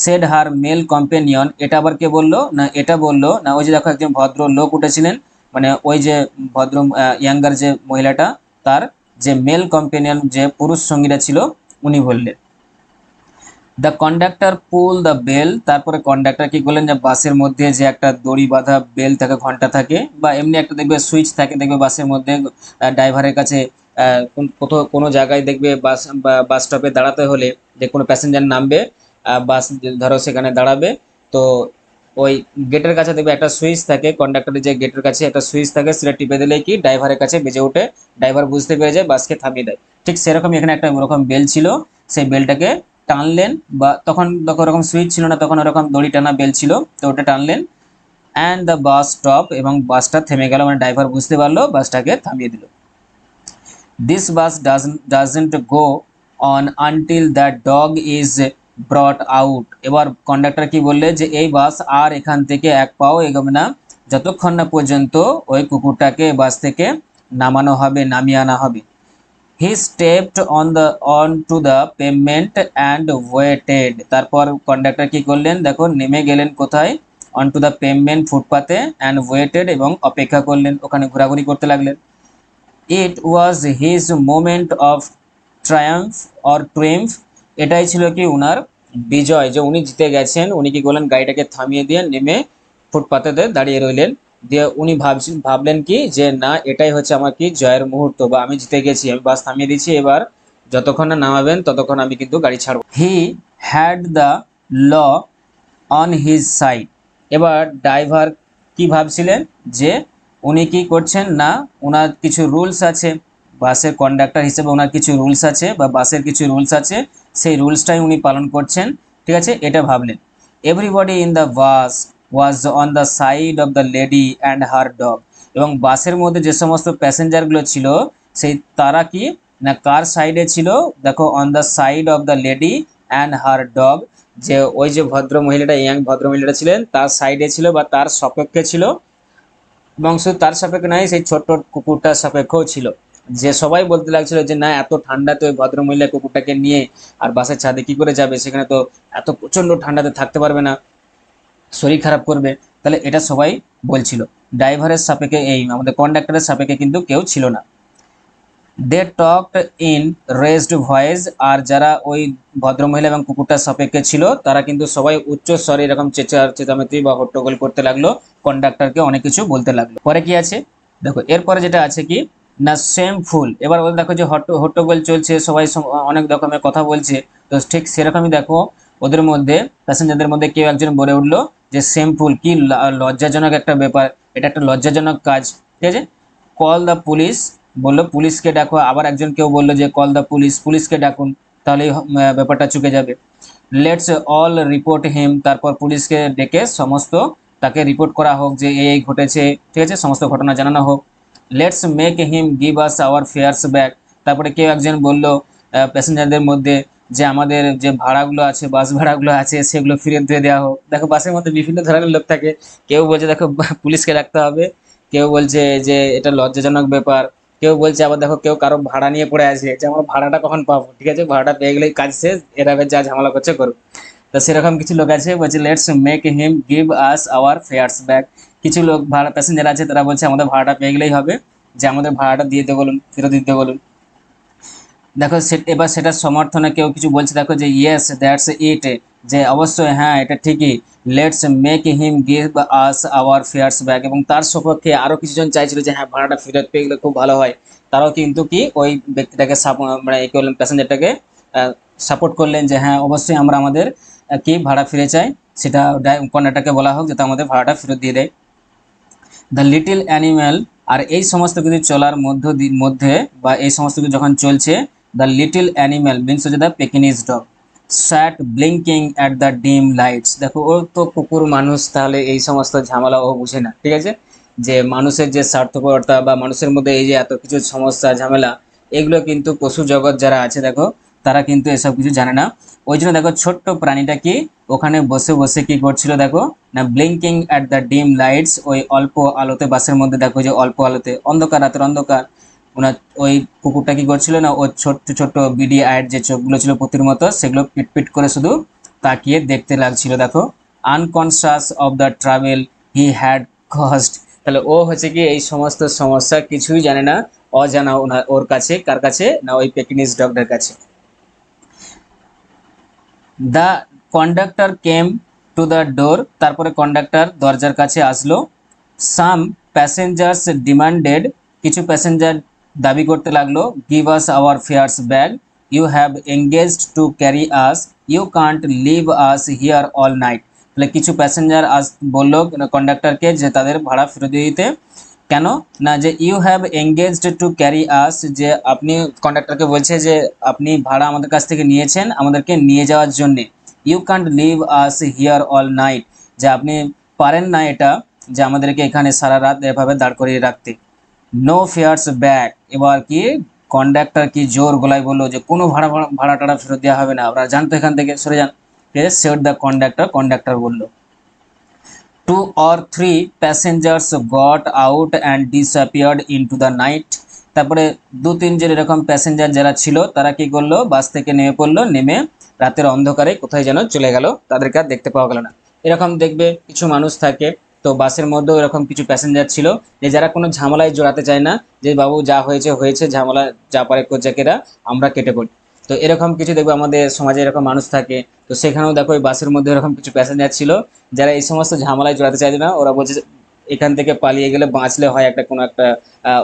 সেড হার মেল কম্পেনিয়ন, এটা আবার কে বললো না, এটা বললো না ওই যে দেখো একজন ভদ্র লোক উঠেছিলেন, মানে ওই যে ভদ্র ইয়াঙ্গার যে মহিলাটা, তার যে মেল কম্পেনিয়ন যে পুরুষ সঙ্গীরা ছিল, উনি বললেন। The conductor pull the bell, তারপরে কন্ডাক্টর কি করলেন যে বাসের মধ্যে যে একটা দড়ি বাঁধা বেল থাকে, ঘন্টা থাকে, বা এমনি একটা দেখবে সুইচ থাকে, দেখবে বাসের মধ্যে ড্রাইভারের কাছে কোথাও কোনো জায়গায় দেখবে বাস স্টপে দাঁড়াতে হলে যে কোনো প্যাসেঞ্জার নামবে, বাস ধরো সেখানে দাঁড়াবে, তো ওই গেটের কাছে দেখবে একটা সুইচ থাকে, কন্ডাক্টরের যে গেটের কাছে একটা সুইচ থাকে, সেটা টিপে দিলেই কি ড্রাইভারের কাছে বেজে ওঠে, ড্রাইভার বুঝতে পেরে যায়, বাসকে থামিয়ে দেয়। ঠিক সেরকম এখানে একটা ওরকম বেল ছিল, সেই বেলটাকে টানলেন, বা তখন তখন ওরকম সুইচ ছিল না, তখন ওরকম দড়ি টানা বেল ছিল, তো ওটা টানলেন, অ্যান্ড দ্য বাস স্টপ, এবং বাসটা থেমে গেল, মানে ড্রাইভার বুঝতে পারলো, বাসটাকে থামিয়ে দিল। This bus doesn't go on until that dog is ব্রট out. এবার কন্ডাক্টর কি বললে যে এই বাস আর এখান থেকে এক পাও এগোবে না যতক্ষণ না পর্যন্ত ওই কুকুরটাকে বাস থেকে নামানো হবে, নামিয়ে আনা হবে। He stepped on to the pavement and waited, তারপর কন্ডাক্টর কি করলেন দেখো, নেমে গেলেন কোথায়, অন টু দ্য পেমেন্ট, ফুটপাতে, অ্যান্ড ওয়েটেড, এবং অপেক্ষা করলেন, ওখানে ঘোরাঘুরি করতে লাগলেন। It was his moment of triumph or triumph, এটাই ছিল কি উনার বিজয়, যে উনি জিতে গেছেন। উনি কি করলেন, গাড়িটাকে থামিয়ে দিয়ে নেমে ফুটপাতেতে দাঁড়িয়ে রইলেন, দিয়ে উনি ভাবলেন কি যে না এটাই হচ্ছে আমার কি জয়ের মুহূর্ত, বা আমি জিতে গেছি, আমি বাস থামিয়ে দিয়েছি, এবার যতক্ষণ না নামাবেন ততক্ষণ আমি কিন্তু গাড়ি ছাড়বো। He had the law on his side. এবার ড্রাইভার কি ভাবছিলেন যে উনি কি করছেন না, ওনার কিছু রুলস আছে, বাসের কন্ডাক্টর হিসেবে ওনার কিছু রুলস আছে বা বাসের কিছু রুলস আছে, সেই রুলসটাই উনি পালন করছেন, ঠিক আছে, এটা ভাবলেন। Everybody in the bus was on the side of the lady and her dog. এবং বাসের মধ্যে যে সমস্ত প্যাসেঞ্জারগুলো ছিল সেই তারা কি না কার সাইডে ছিল, দেখো on the side of the lady and her dog, যে ওই যে ভদ্র মহিলাটা, ইয়াং ভদ্র মহিলাটা ছিলেন তার সাইডে ছিল বা তার সপক্ষে ছিল, এবং শুধু তার সাপেক্ষে নাই, সেই ছোট্ট কুকুরটার সাপেক্ষেও ছিল। যে সবাই বলতে লাগছিল যে না এত ঠান্ডাতে ওই ভদ্রমহিলা কুকুরটাকে নিয়ে আর বাসের ছাদে কি করে যাবে, সেখানে তো এত প্রচন্ড ঠান্ডাতে থাকতে পারবে না, শরীর খারাপ করবে, তাহলে এটা সবাই বলছিল। ড্রাইভারের সাপেক্ষে এই আমাদের কন্ডাক্টরের সাপেক্ষে কিন্তু কেউ ছিল না। দে টকড ইন রেজড ভয়েস। আর যারা ওই ভদ্রমহিলা এবং কুকুরটার সাপেক্ষে ছিল তারা কিন্তু সবাই উচ্চ স্বরে এরকম চেঁচামেচি বা হট্টগোল করতে লাগলো, কন্ডাক্টরকে অনেক কিছু বলতে লাগলো। পরে কি আছে দেখো, এরপরে যেটা আছে কি না সেম ফুল। এবার ওদের দেখো যে হট্টগোল চলছে, সবাই অনেক রকমের কথা বলছে, তো ঠিক সেরকমই দেখো ওদের মধ্যে প্যাসেঞ্জারদের মধ্যে কেউ একজন বলে উঠলো যে সেম ফুল, কি লজ্জাজনক একটা ব্যাপার, এটা একটা লজ্জাজনক কাজ, ঠিক আছে, কল দ্য পুলিশ, বললো পুলিশকে ডাকো। আবার একজন কেউ বললো যে কল দ্য পুলিশ, পুলিশকে ডাকুন, তাহলেই ব্যাপারটা চুকে যাবে। লেটস অল রিপোর্ট হিম, তারপর পুলিশকে ডেকে সমস্ত তাকে রিপোর্ট করা হোক যে এই ঘটেছে, ঠিক আছে, সমস্ত ঘটনা জানানো হোক। Let's make him give us our fairs back. তারপরে কেউ একজন বলল প্যাসেঞ্জারদের মধ্যে যে আমাদের যে ভাড়াগুলো আছে, বাস ভাড়াগুলো আছে, সেগুলো ফিরিয়ে দিয়ে দেওয়া হোক। দেখো বাসের মধ্যে বিভিন্ন ধরনের লোক থাকে, কেউ বলছে দেখো পুলিশকে ডাকতে হবে, কেউ বলছে যে এটা লজ্জাজনক ব্যাপার, কেউ বলছে আবার দেখো কেউ কারো ভাড়া নিয়ে পড়ে আছে যে আমার ভাড়াটা কখন পাবো, ঠিক আছে, ভাড়াটা পেয়ে গেলেই কাজ শেষ, এরা যা ঝামেলা করছে করুক। তো সেরকম কিছু লোক আছে বলছে let's make him give us our fairs back. কিছু লোক ভাড়া প্যাসেঞ্জার আছে তারা বলছে আমাদের ভাড়াটা পেয়ে গেলেই হবে, যে আমাদের ভাড়াটা দিয়ে দিতে বলুন, ফেরত দিতে বলুন। দেখো এবার সেটার সমর্থনে কেউ কিছু বলছে, দেখো যে ইয়েস দ্যাটস ইট, যে অবশ্যই হ্যাঁ এটা ঠিকই, let's make him give us our fairs back. এবং তার সপক্ষে আরো কিছুজন চাইছিল যে হ্যাঁ ভাড়াটা ফেরত পেয়ে গেলে খুব ভালো হয়, তারাও কিন্তু কি ওই ব্যক্তিটাকে মানে এই করলেন, প্যাসেঞ্জারটাকে সাপোর্ট করলেন যে হ্যাঁ অবশ্যই আমরা আমাদের কি ভাড়া ফিরে চাই, সেটা কন্ডাক্টরকে বলা হোক যাতে আমাদের ভাড়াটা ফেরত দিয়ে দেয়। The little animal. আর এই সমস্ত কিছু চলার মধ্যে বা এই সমস্ত কিছু যখন চলছে, দ্য লিটিল অ্যানিম্যাল মিনস হচ্ছে the Pekinese dog sat blinking at the dim lights. দেখো ও তো কুকুর, মানুষ, তাহলে এই সমস্ত ঝামেলা ও বুঝে না, ঠিক আছে, যে মানুষের যে স্বার্থপরতা বা মানুষের মধ্যে এই যে এত কিছু সমস্যা ঝামেলা, এগুলো কিন্তু পশু জগৎ যারা আছে দেখো তারা কিন্তু এসব কিছু জানে না। ওই জন্য দেখো ছোট্ট প্রাণীটা কি ওখানে বসে বসে কি করছিল দেখো না blinking at the dim lights, ওই অল্প আলোতে, বাসের মধ্যে দেখো যে অল্প আলোতে, অন্ধকার, রাতের অন্ধকার, ওনার ওই কুকুরটা কি করছিল না ওর ছোট্ট ছোট্ট বিডি আয়ের যে চোখগুলো ছিল পুঁতির মতো, সেগুলো পিট পিট করে শুধু তাকিয়ে দেখতে লাগছিল। দেখো unconscious of the travel he had caused. তাহলে ও হচ্ছে কি এই সমস্ত সমস্যা কিছুই জানে না, অজানা ওর কাছে, কার কাছে না ওই পেকিনিজ ডগটার কাছে। The conductor came to the door. তারপরে কন্ডাক্টর দরজার কাছে আসলো। সাম প্যাসেঞ্জার্স ডিমান্ডেড, কিছু প্যাসেঞ্জার দাবি করতে লাগলো give us our fares back, you have engaged to carry us, you can't leave us here all night. তাহলে কিছু প্যাসেঞ্জার বললো কন্ডাক্টরকে যে তাদের ভাড়া ফেরত দিয়ে দিতে। কেন না যে you have engaged to carry us, যে আপনি কন্ডাক্টরকে বলছে যে আপনি ভাড়া আমাদের কাছ থেকে নিয়েছেন আমাদেরকে নিয়ে যাওয়ার জন্যে। You can't leave us here all night, যে আপনি পারেন না এটা, যে আমাদেরকে এখানে সারা রাত এভাবে দাঁড় করিয়ে রাখতে। No fares back. এবার কি কন্ডাক্টর কি জোর গলায় বললো যে কোনো ভাড়া টাড়া ফেরত দেওয়া হবে না, আপনারা জানতো এখান থেকে সরে যান। সেট দ্য কন্ডাক্টর, কন্ডাক্টর বললো। 2 or 3 passengers got out and disappeared into the night. তারপরে 2-3 জন এরকম প্যাসেঞ্জার যারা ছিল তারা কি করলো, বাস থেকে নেমে পড়লো, নেমে রাতের অন্ধকারে কোথায় যেন চলে গেল, তাদেরকে আর দেখতে পাওয়া গেল না। এরকম দেখবে কিছু মানুষ থাকে, তো বাসের মধ্যেও এরকম কিছু প্যাসেঞ্জার ছিল যে যারা কোনো ঝামেলায় জড়াতে চায় না, যে বাবু যা হয়েছে হয়েছে, ঝামেলা যা পারে কোচাকেরা, আমরা কেটে পড়ি। তো এরকম কিছু দেখবে আমাদের সমাজে এরকম মানুষ থাকে। তো সেখানেও দেখো ওই বাসের মধ্যে এরকম কিছু প্যাসেঞ্জার ছিল যারা এই সমস্ত ঝামেলায় জড়াতে চাইছে না, ওরা বলছে এখান থেকে পালিয়ে গেলে বাঁচলে হয় একটা কোনো একটা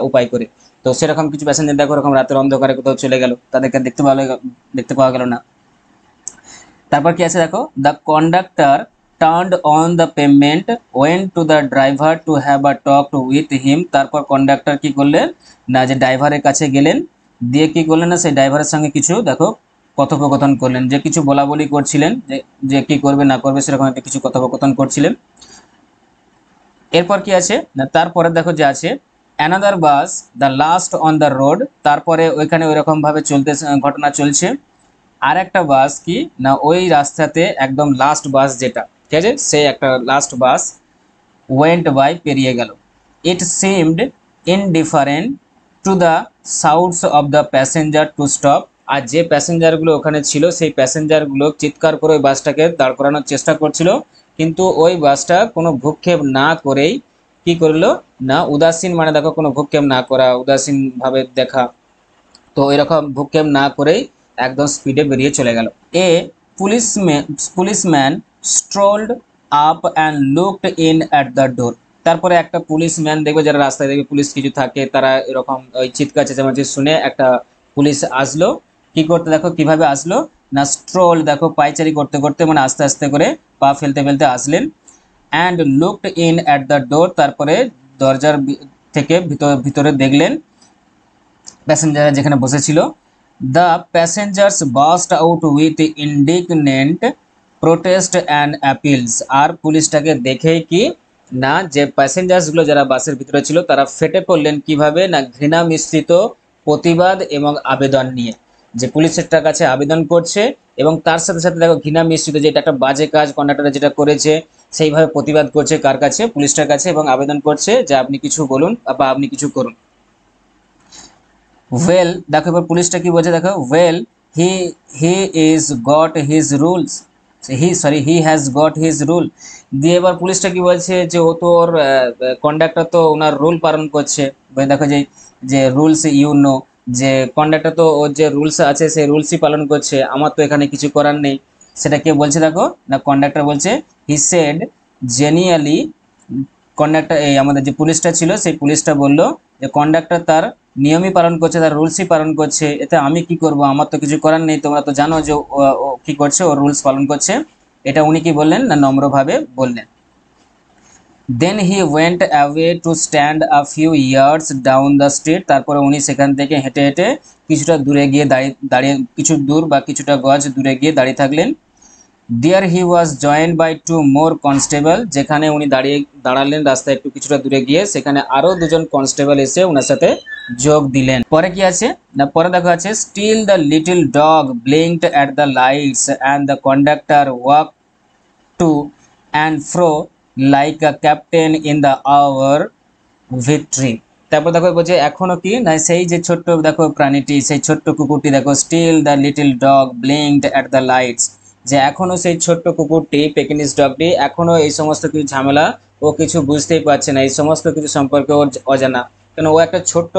উপায় করে। তো সেরকম কিছু প্যাসেঞ্জার দেখো এরকম রাতের অন্ধকারে কোথাও চলে গেল, তাদেরকে দেখতে পাওয়া গেল না। তারপর কি আছে দেখো, the conductor turned on the payment went to the driver two have a talk with him. তারপর কন্ডাক্টর কি করলেন না, যে ড্রাইভারের কাছে গেলেন, দিয়ে কি করলেন না সেই ড্রাইভারের সঙ্গে কিছু দেখো কথোপকথন করলেন, যে কিছু বলা বলি করছিলেন, যে যে কি করবে না করবে সেরকম একটা কিছু কথোপকথন করছিলেন। এরপর কি আছে না, তারপরে দেখো যে আছে another bus the last on the road. তারপরে ওইখানে ওইরকম ভাবে ঘটনা চলছে। আর একটা বাস কি না ওই রাস্তাতে একদম লাস্ট বাস যেটা, ঠিক আছে, সেই একটা লাস্ট বাস ওয়েন্ট বাই পেরিয়ে গেল। It seemed indifferent to the sounds of the passenger to stop. আর যে প্যাসেঞ্জারগুলো ওখানে ছিল সেই প্যাসেঞ্জারগুলো চিৎকার করে ওই বাসটাকে দাঁড় করানোর চেষ্টা করছিল, কিন্তু ওই বাসটা কোনো ভ্রুক্ষেপ না করেই কি করলো না, উদাসীন মানে দেখো কোনো ভ্রুক্ষেপ না করা, উদাসীনভাবে দেখা, তো এরকম ভ্রুক্ষেপ না করেই একদম স্পিডে বেরিয়ে চলে গেল। A policeman strolled up and looked in at the door. তারপরে একটা পুলিশম্যান দেখবে, যারা রাস্তায় দেখবে পুলিশ কিছু থাকে, তারা এরকম ওই চিৎকার চেঁচামেচি শুনে একটা পুলিশ আসলো। কি করতে দেখো কিভাবে আসলো না, স্ট্রোল দেখো পায়চারি করতে করতে মানে আস্তে আস্তে করে পা ফেলতে ফেলতে আসলেন। And looked in at the door, তারপরে দরজার থেকে ভিতরে দেখলেন প্যাসেঞ্জার যেখানে বসেছিল। The passengers burst out with indignant protest and appeals. আর পুলিশটাকে দেখেই কি না, যে প্যাসেঞ্জার্সগুলো যারা বাসের ভিতরে ছিল তারা ফেটে পড়লেন কিভাবে না, ঘৃণা মিশ্রিত প্রতিবাদ এবং আবেদন নিয়ে, যে পুলিশের কাছে আবেদন করছে এবং তার সাথে সাথে দেখো ঘৃণা মিশ্রিত, যে এটা একটা বাজে কাজ কন্ডাক্টর যেটা করেছে সেইভাবে প্রতিবাদ করছে কার কাছে, পুলিশটার কাছে, এবং আবেদন করছে যে আপনি কিছু বলুন বা আপনি কিছু করুন। ওয়েল দেখো এবার পুলিশটা কি বলছে দেখো, well he he is goat his rules, he has got his rule. দিয়ে এবার পুলিশটা কি বলছে যে ও তো ওর কন্ডাক্টর তো ওনার রুল পালন করছে। দেখো যে যে রুলস যে কন্ডাক্টর তো ওর যে রুলস আছে সেই রুলসই পালন করছে, আমার তো এখানে কিছু করার নেই। সেটা কে বলছে দেখো না, কন্ডাক্টর বলছে, হি সেড জেনিয়ালি। কন্ডাক্টর এই আমাদের যে পুলিশটা ছিল সেই পুলিশটা বলল যে কন্ডাক্টর তার নিয়মই পালন করছে, তার রুলসই পালন করছে, এতে আমি কি করব, আমার তো কিছু করার নেই, তোমরা তো জানো যে ও কি করছে, ও রুলস পালন করছে। এটা উনি কি বললেন না, নম্রভাবে বললেন। Then he went away to stand a few yards down the street. তারপরে উনি সেখান থেকে হেঁটে হেঁটে কিছুটা দূরে গিয়ে দাঁড়িয়ে কিছু দূর বা কিছুটা গজ দূরে গিয়ে দাঁড়িয়ে থাকলেন। There he was joined by two more constable. যেখানে উনি দাঁড়ালেন রাস্তায় একটু কিছুটা দূরে গিয়ে, সেখানে আরো দুজন কনস্টেবল এসে ওনার সাথে যোগ দিলেন। পরে কি আছে না, পরে দেখা আছে still the little dog blinked at the lights and the conductor walk to and fro like a captain in the hour victory. তারপর দেখো বলছে এখনো কি না, সেই যে ছোট্ট দেখো প্রাণীটি, সেই ছোট্ট কুকুরটি দেখো, still the little dog blinked at the lights, যে এখনো সেই ছোট্ট কুকুরটি পেকিনিস ডগটি এখনো এই সমস্ত কিছু ঝামেলা ও কিছু বুঝতেই পারছে না, এই সমস্ত কিছু সম্পর্কে ওর অজানা, কেন ও একটা ছোট্ট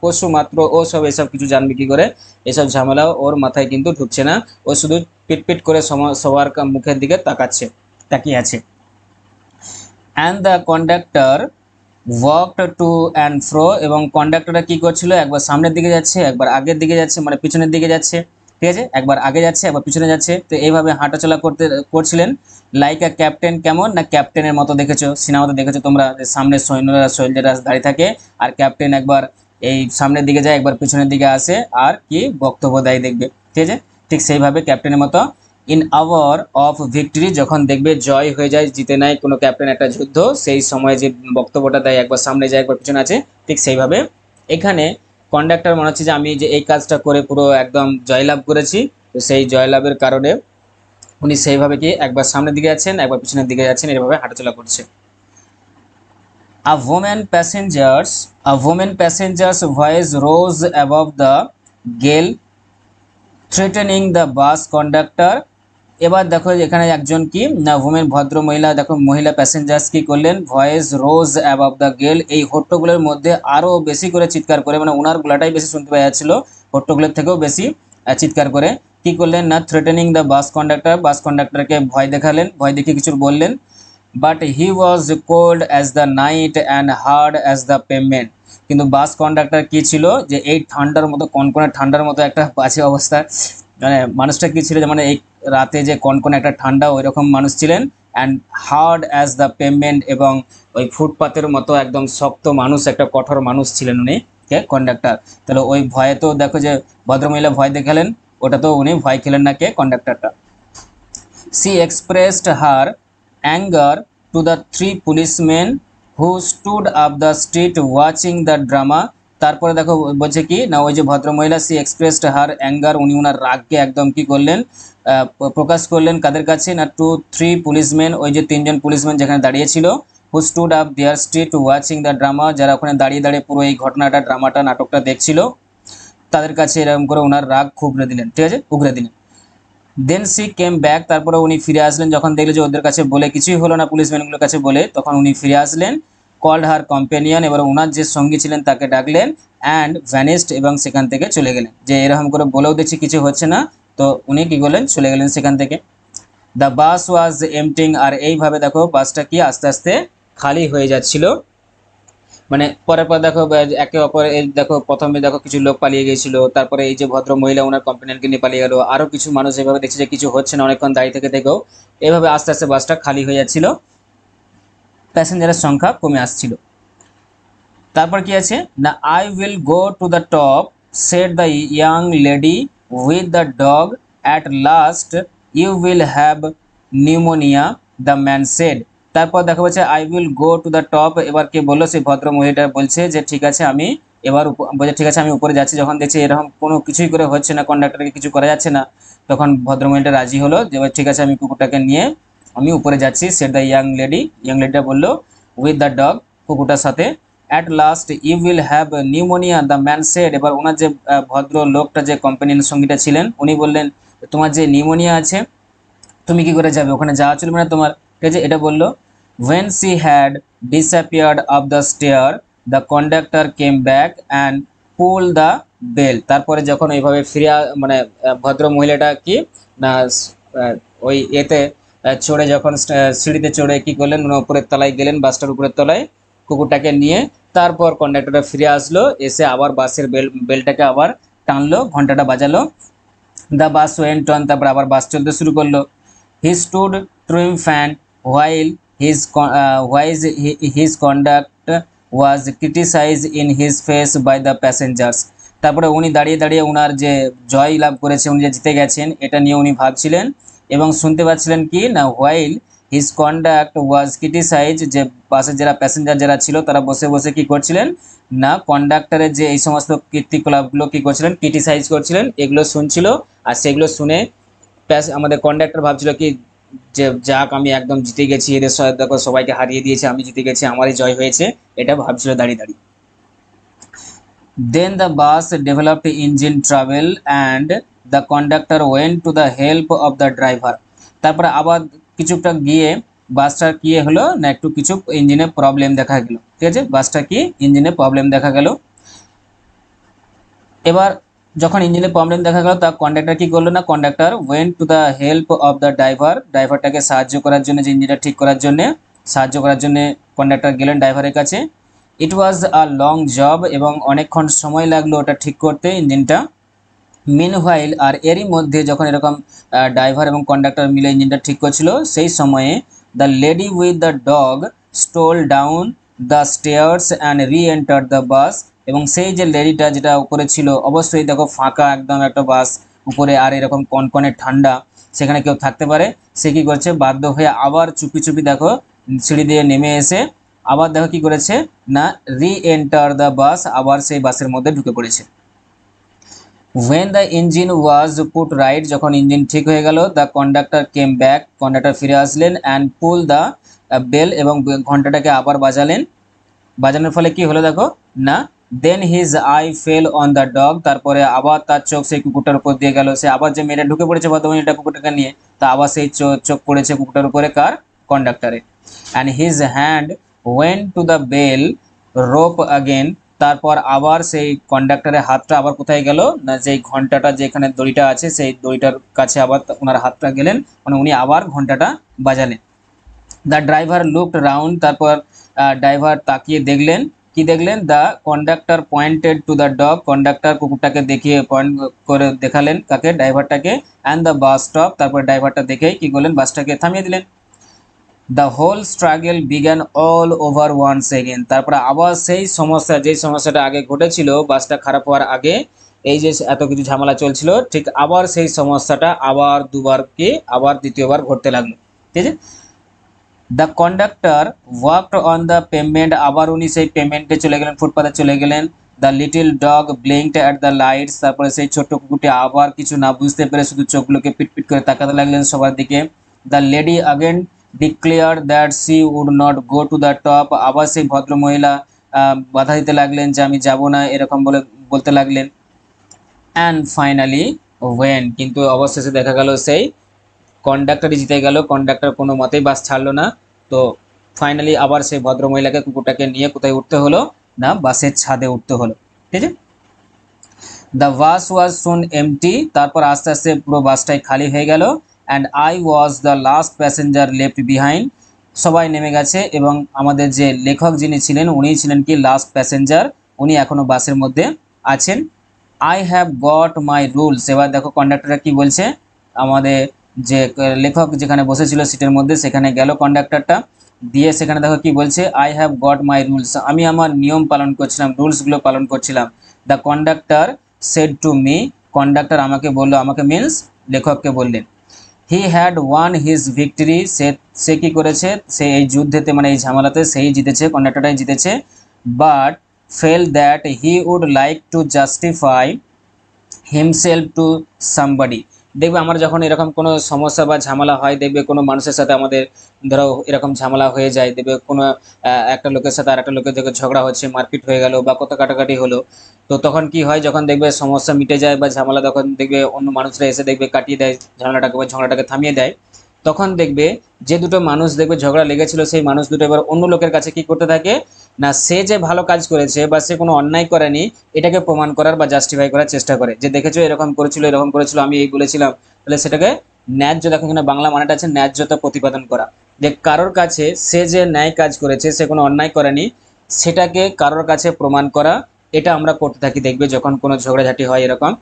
পশু মাত্র, ও সব এসব কিছু জানবে কি করে, এসব ঝামেলা ওর মাথায় কিন্তু ঢুকছে না, ও শুধু পিটপিট করে সবার মুখের দিকে তাকিয়ে আছে। And the conductor walked to and fro, এবং কন্ডাক্টরটা কি করছিল, একবার সামনের দিকে যাচ্ছে একবার আগের দিকে যাচ্ছে, মানে পিছনের দিকে যাচ্ছে, ঠিক আছে, একবার আগে যাচ্ছে একবার পিছনে যাচ্ছে, তো এইভাবে হাঁটাচলা করছিলেন। লাইক আ ক্যাপ্টেন, কেমন না ক্যাপ্টেনের মতো, দেখেছো সিনেমাতে দেখেছো তোমরা, সামনে সোলজাররা দাঁড়িয়ে থাকে আর ক্যাপ্টেন একবার এই সামনের দিকে যায় একবার পিছনের দিকে আসে আর কি বক্তব্য দেয় দেখবে, ঠিক আছে, ঠিক সেইভাবে ক্যাপ্টেনের মতো। ইন আওয়ার অফ ভিক্টরি, যখন দেখবে জয় হয়ে যায়, জিতে নেয় কোনো ক্যাপ্টেন একটা যুদ্ধ, সেই সময় যে বক্তব্যটা দেয় একবার সামনে যায় একবার পিছনে আছে, ঠিক সেইভাবে এখানে কন্ডাক্টর মনে হচ্ছে যে আমি যে এই কাজটা করে পুরো একদম জয়লাভ করেছি, তো সেই জয়লাভের কারণে উনি সেইভাবে কি একবার সামনের দিকে যাচ্ছেন একবার পিছনের দিকে যাচ্ছেন, এইভাবে হাঁটাচলা করছে। A woman passenger's voice rose above the gale, threatening the bus conductor. এবার দেখো এখানে একজন কি না ওমেন ভদ্র মহিলা, দেখো মহিলা প্যাসেঞ্জার্স কি করলেন, ভয়েস রোজ অ্যাবাভ দ্য গেল, এই হট্টগোলের মধ্যে আরো বেশি করে চিৎকার করে, মানে ওনার গলাটাই বেশি শুনতে পাওয়া যাচ্ছিল, হট্টগোলের থেকেও বেশি চিৎকার করে কি করলেন না, থ্রেটেনিং দ্য বাস কন্ডাক্টর, বাস কন্ডাক্টরকে ভয় দেখালেন, ভয় দেখিয়ে কিছু বললেন। But he was cold as the night and hard as the payment. কিন্তু বাস কন্ডাক্টর কি ছিল, যে এই ঠান্ডার মতো, কনকনে ঠান্ডার মতো একটা বাজে অবস্থা, মানে মানুষটা কি ছিল, যে মানে এই রাতে যে কনকনে একটা ঠান্ডা, ওই রকম মানুষ ছিলেন। And hard as the payment, এবং ওই ফুটপাতের মতো একদম শক্ত মানুষ, একটা কঠোর মানুষ ছিলেন উনি, কে কন্ডাক্টর। তাহলে ওই ভয়ে তো দেখো যে ভদ্রমহিলা ভয় দেখালেন, ওটা তো উনি ভয় খেলেন না, কে কন্ডাক্টরটা। She expressed her anger to the three policemen who stood up the street watching the drama। তারপরে দেখো বলছে কি না, ওই যে ভদ্রমহিলা সি এক্সপ্রেসড হার অ্যাঙ্গার, উনি ওনার রাগকে একদম কি করলেন, প্রকাশ করলেন কাদের কাছে না, টু থ্রি পুলিশম্যান, ওই যে তিনজন পুলিশম্যান যেখানে দাঁড়িয়ে ছিল, who stood up there street watching the drama, যারা ওখানে দাঁড়িয়ে দাঁড়িয়ে পুরো এই ঘটনাটা, ড্রামাটা, নাটকটা দেখছিল, তাদের কাছে এরকম করে ওনার রাগ খুবড়ে দিলেন, ঠিক আছে, উগড়ে দিলেন। দেন সি কেম ব্যাক, তারপরে উনি ফিরে আসলেন, যখন দেখলে যে ওদের কাছে বলে কিছুই হলো না, পুলিশম্যানগুলোর কাছে বলে, তখন উনি ফিরে আসলেন। কল্ড হার কম্পেনিয়ন, এবার ওনার যে সঙ্গী ছিলেন তাকে ডাকলেন, অ্যান্ড ভ্যানিস্ট, এবং সেখান থেকে চলে গেলেন, যে এরকম করে বলেও দেখছি কিছু হচ্ছে না, তো উনি কি করলেন, চলে গেলেন সেখান থেকে। দ্য বাস ওয়াজ এমটিং, আর এইভাবে দেখো বাসটা কি আস্তে আস্তে খালি হয়ে যাচ্ছিল। মানে পরের পর দেখো একে অপর, এই দেখো প্রথমে দেখো কিছু লোক পালিয়ে গিয়েছিল, তারপরে এই যে ভদ্র মহিলা ওনার কম্পানিয়ানকে নিয়ে পালিয়ে গেল, আরো কিছু মানুষ এভাবে দেখছে যে কিছু হচ্ছে না, অনেকক্ষণ দাঁড়িয়ে থেকে দেখো এইভাবে আস্তে আস্তে বাসটা খালি হয়ে যাচ্ছিল, প্যাসেঞ্জারের সংখ্যা কমে আসছিল। তারপর কি আছে না, I will go to the top said the young lady with the dog, at last you will have pneumonia, the man said. তারপর দেখা যাচ্ছে I will go to the top, এবার কে বললো, সেই ভদ্র মহিলাটা বলছে যে ঠিক আছে আমি এবার বলছে ঠিক আছে আমি উপরে যাচ্ছি, যখন দেখছি এরকম কোনো কিছুই করে হচ্ছে না, কন্ডাক্টরকে কিছু করা যাচ্ছে না, তখন ভদ্র মহিলাটা রাজি হলো যে এবার ঠিক আছে আমি কুকুরটাকে নিয়ে আমি উপরে যাচ্ছি। Said the young lady, young লেডিটা বললো উইথ দ্য ডগ, কুকুরটার সাথে। At last you will have pneumonia, the man said, এবার ওনার যে ভদ্র লোকটা, যে কোম্পানির সঙ্গীটা ছিলেন, উনি বললেন তোমার যে নিউমোনিয়া আছে তুমি কি করে যাবে, ওখানে যাওয়া চলবে না তোমার, ঠিক আছে, এটা বললো। when she had disappeared up the stair the conductor came back and pulled the bell। তারপরে যখন এইভাবে ফিরে মানে ভদ্র মহিলাটা কি না ওই এতে চড়ে, যখন সিঁড়িতে চড়ে কি করলেন, মানে উপরের তলায় গেলেন, বাসটার উপরের তলায় কুকুরটাকে নিয়ে। তারপর কন্ডাক্টরটা ফিরে আসলো, এসে আবার বাসের বেলটাকে আবার টানলো, ঘন্টাটা বাজালো। দ্য বাস ওয়েন্ট অন, তারপর আবার বাস চলতে শুরু করলো। He stood triumphant while his conduct was criticized in his face by the passengers। তারপরে উনি দাঁড়িয়ে দাঁড়িয়ে ওনার যে জয় লাভ করেছে, উনি যে জিতে গেছেন, এটা নিয়ে উনি ভাবছিলেন এবং শুনতে পাচ্ছিলেন কি না, while his conduct was criticized, যে বাসের যারা প্যাসেঞ্জার যারা ছিল তারা বসে বসে কি করছিলেন না, কন্ডাক্টরের যে এই সমস্ত কীর্তিকলাপগুলো কি করছিলেন, ক্রিটিসাইজ করছিলেন, এগুলো শুনছিল। আর সেগুলো শুনে আমাদের কন্ডাক্টর ভাবছিল কি যে যাক আমি একদম জিতে গেছি, এদের দেখো সবাইকে হারিয়ে দিয়েছে, আমি জিতে গেছি, আমারই জয় হয়েছে, এটা ভাবছিল দাঁড়িয়ে দাঁড়িয়ে। Then the bus developed engine travel and the conductor went to the help of the driver. তারপরে আবার কিছুটা গিয়ে বাসটার কি হলো না, একটু কিছু ইঞ্জিনে প্রবলেম দেখা গেল, ঠিক আছে, বাসটা কি ইঞ্জিনে প্রবলেম দেখা গেল। এবার যখন ইঞ্জিনে প্রবলেম দেখা গেল, তা কন্ডাক্টর কি করলো না, conductor went to the help of the driver, ড্রাইভারটাকে সাহায্য করার জন্য, যে ইঞ্জিনটা ঠিক করার জন্য সাহায্য করার জন্য কন্ডাক্টর গেলেন ড্রাইভারের কাছে। ইট ওয়াজ আ লং জব, এবং অনেকক্ষণ সময় লাগলো ওটা ঠিক করতে ইঞ্জিনটা। মিনহোয়াইল, আর এরই মধ্যে যখন এরকম ড্রাইভার এবং কন্ডাক্টর মিলে ইঞ্জিনটা ঠিক করছিল, সেই সময়ে the lady with the dog stole down the stairs and রি এন্টার দ্য বাস, এবং সেই যে লেডিটা যেটা উপরে ছিল, অবশ্যই দেখো ফাঁকা একদম একটা বাস উপরে, আর এরকম কনকনে ঠান্ডা, সেখানে কেউ থাকতে পারে, সে কি করছে, বাধ্য হয়ে আবার চুপি চুপি দেখো সিঁড়ি দিয়ে নেমে এসে আবার দেখো কি করেছে না, রি এন্টার দ্য বাস, আবার সেই বাসের মধ্যে ঢুকে পড়েছে। when the engine was put right, যখন ইঞ্জিন ঠিক হয়ে গেল, the conductor came back, conductor ফিরে আসলেন, and pull the bell, এবং ঘন্টাটাকে আবার বাজালেন। বাজানোর ফলে কি হলো দেখো না, then his eye fell on the dog, তারপরে আবার তার চোখ সেই কুকুরটার উপর দিয়ে গেল, সে আবার যে মেয়েটা ঢুকে পড়েছে বর্তমানে এটা কুকুরটাকে নিয়ে, তা আবার সেই চোখ পড়েছে কুকুরটার উপরে, কার, কন্ডাক্টরে। and his hand went to the bell rope again, তারপর আবার সেই কন্ডাক্টরের হাতটা আবার কোথায় গেল না, যেই ঘন্টাটা যেখানে দড়িটা আছে সেই দড়িটার কাছে আবার ওনার হাতটা গেলেন, মানে উনি আবার ঘন্টাটা বাজালেন। দ্য ড্রাইভার লুকড রাউন্ড, তারপর ড্রাইভার তাকিয়ে দেখলেন, কি দেখলেন? The conductor pointed to the dog, conductor কুকুরটাকে দেখিয়ে পয়েন্ট করে দেখালেন কাকে? ড্রাইভারটাকে। অ্যান্ড দ্য বাস স্টপ, তারপর ড্রাইভারটা দেখেই কি করলেন? বাসটাকে থামিয়ে দিলেন। The whole struggle began all over once again, তারপরে আবার সেই সমস্যা, যেই সমস্যাটা আগে ঘটেছিল বাসটা খারাপ হওয়ার আগে, এই যে এত কিছু ঝামেলা চলছিল, ঠিক আবার সেই সমস্যাটা আবার দুবার কি আবার দ্বিতীয়বার ঘটতে লাগলো। ঠিক আছে। The conductor walked on the pavement, আবার উনি সেই পেমেন্টে চলে গেলেন, ফুটপাতে চলে গেলেন। The little dog blinked at the lights, তারপরে সেই ছোট্ট কুকুরটি আবার কিছু না বুঝতে পেরে শুধু চোখগুলোকে পিটপিট করে তাকাতে লাগলেন সবার দিকে। The lady again declare that she would not go to the top, আবার সেই ভদ্রমহিলা বাধা দিতে লাগলেন যে আমি যাব না, এরকম বলে বলতে লাগলেন। অ্যান্ড ফাইনালি ওয়েন, কিন্তু অবশেষে দেখা গেল সেই কন্ডাক্টরই জিতে গেল, কন্ডাক্টর কোনো মতেই বাস ছাড়লো না। তো ফাইনালি আবার সেই ভদ্রমহিলাকে কুকুরটাকে নিয়ে কোথায় উঠতে হলো? না, বাসের ছাদে উঠতে হলো। ঠিক আছে। The bus was soon MT, তারপর আস্তে আস্তে পুরো বাসটাই খালি হয়ে গেল। And I was the last passenger left behind, সবাই নেমে গেছে এবং আমাদের যে লেখক যিনি ছিলেন উনিই ছিলেন কি লাস্ট প্যাসেঞ্জার, উনি এখনো বাসের মধ্যে আছেন। I have got my rules, এবার দেখো কন্ডাক্টরটা কি বলছে, আমাদের যে লেখক যেখানে বসেছিল সিটের মধ্যে সেখানে গেল কন্ডাক্টরটা, দিয়ে সেখানে দেখো কি বলছে, I have got my rules, আমি আমার নিয়ম পালন করছিলাম, রুলসগুলো পালন করছিলাম। The conductor said to me, কন্ডাক্টর আমাকে বললো, আমাকে মিন্স লেখককে বললেন। He had won his victory, সে কি করেছে? সে এই যুদ্ধেতে মানে এই ঝামেলাতে সেই জিতেছে, কন্ডাক্টরটাই জিতেছে। But felt that he would like to justify himself to somebody, দেখবে আমরা যখন এরকম কোনো সমস্যা বা ঝামেলা হয়, দেখবে কোনো মানুষের সাথে আমাদের ধরো এরকম ঝামেলা হয়ে যায়, দেখবে কোনো একটা লোকের সাথে আর একটা লোকের দেখবে ঝগড়া হচ্ছে, মারপিট হয়ে গেল বা কত কাটাকাটি হলো, তো তখন কি হয়? যখন দেখবে সমস্যা মিটে যায় বা ঝামেলা, তখন দেখবে অন্য মানুষরা এসে দেখবে কাটিয়ে দেয় ঝামেলাটাকে বা ঝগড়াটাকে থামিয়ে দেয়, তখন দেখবে যে দুটো মানুষ দেখবে ঝগড়া লেগেছিল সেই মানুষ দুটো এবার অন্য লোকের কাছে কি করতে থাকে? না, সে যে ভালো কাজ করেছে বা সে কোনো অন্যায় করেনি এটাকে প্রমাণ করার বা জাস্টিফাই করার চেষ্টা করে, যে দেখেছো এরকম করেছিল, এরকম করেছিল, আমি এই বলেছিলাম। তাহলে সেটাকে ন্যায্য, দেখো এখানে বাংলা মানেটা আছে ন্যায্যতা প্রতিপাদন করা, যে কারোর কাছে সে যে ন্যায় কাজ করেছে, সে কোনো অন্যায় করেনি, সেটাকে কারোর কাছে প্রমাণ করা, এটা আমরা করতে থাকি দেখবে যখন কোনো ঝগড়াঝাটি হয় এরকম।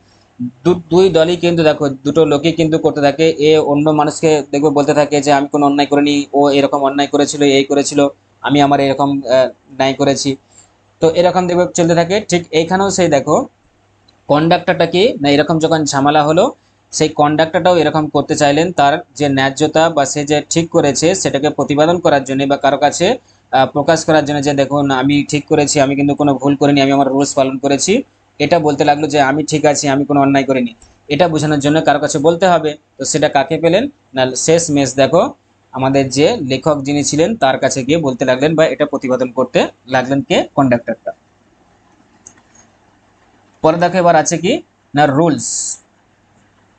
দুই দলই কিন্তু দেখো দুটো লোকই কিন্তু করতে থাকে, এ অন্য মানুষকে দেখবে বলতে থাকে যে আমি কোনো অন্যায় করিনি, ও এরকম অন্যায় করেছিল, এই করেছিল, আমি আমার এরকম ন্যায় করেছি। তো এরকম দেখবে চলতে থাকে। ঠিক এইখানেও সেই দেখো কন্ডাক্টরটা কি না, এরকম যখন ঝামেলা হলো সেই কন্ডাক্টরটাও এরকম করতে চাইলেন, তার যে ন্যায্যতা বা সে যে ঠিক করেছে সেটাকে প্রতিপাদন করার জন্য বা কারো কাছে প্রকাশ করার জন্য, যে দেখুন আমি ঠিক করেছি, আমি কিন্তু কোনো ভুল করিনি, আমি আমার রুলস পালন করেছি, এটা বলতে লাগলো যে আমি ঠিক আছি, আমি কোনো অন্যায় করিনি, এটা বোঝানোর জন্য কারো কাছে বলতে হবে। তো সেটা কাকে পেলেন? না, শেষ মেশ দেখো আমাদের যে লেখক যিনি ছিলেন তার কাছে গিয়ে বলতে লাগলেন বা এটা প্রতিপাদন করতে লাগলেন, কে? কন্ডাক্টরটা। পরে দেখো এবার আছে কি না, rules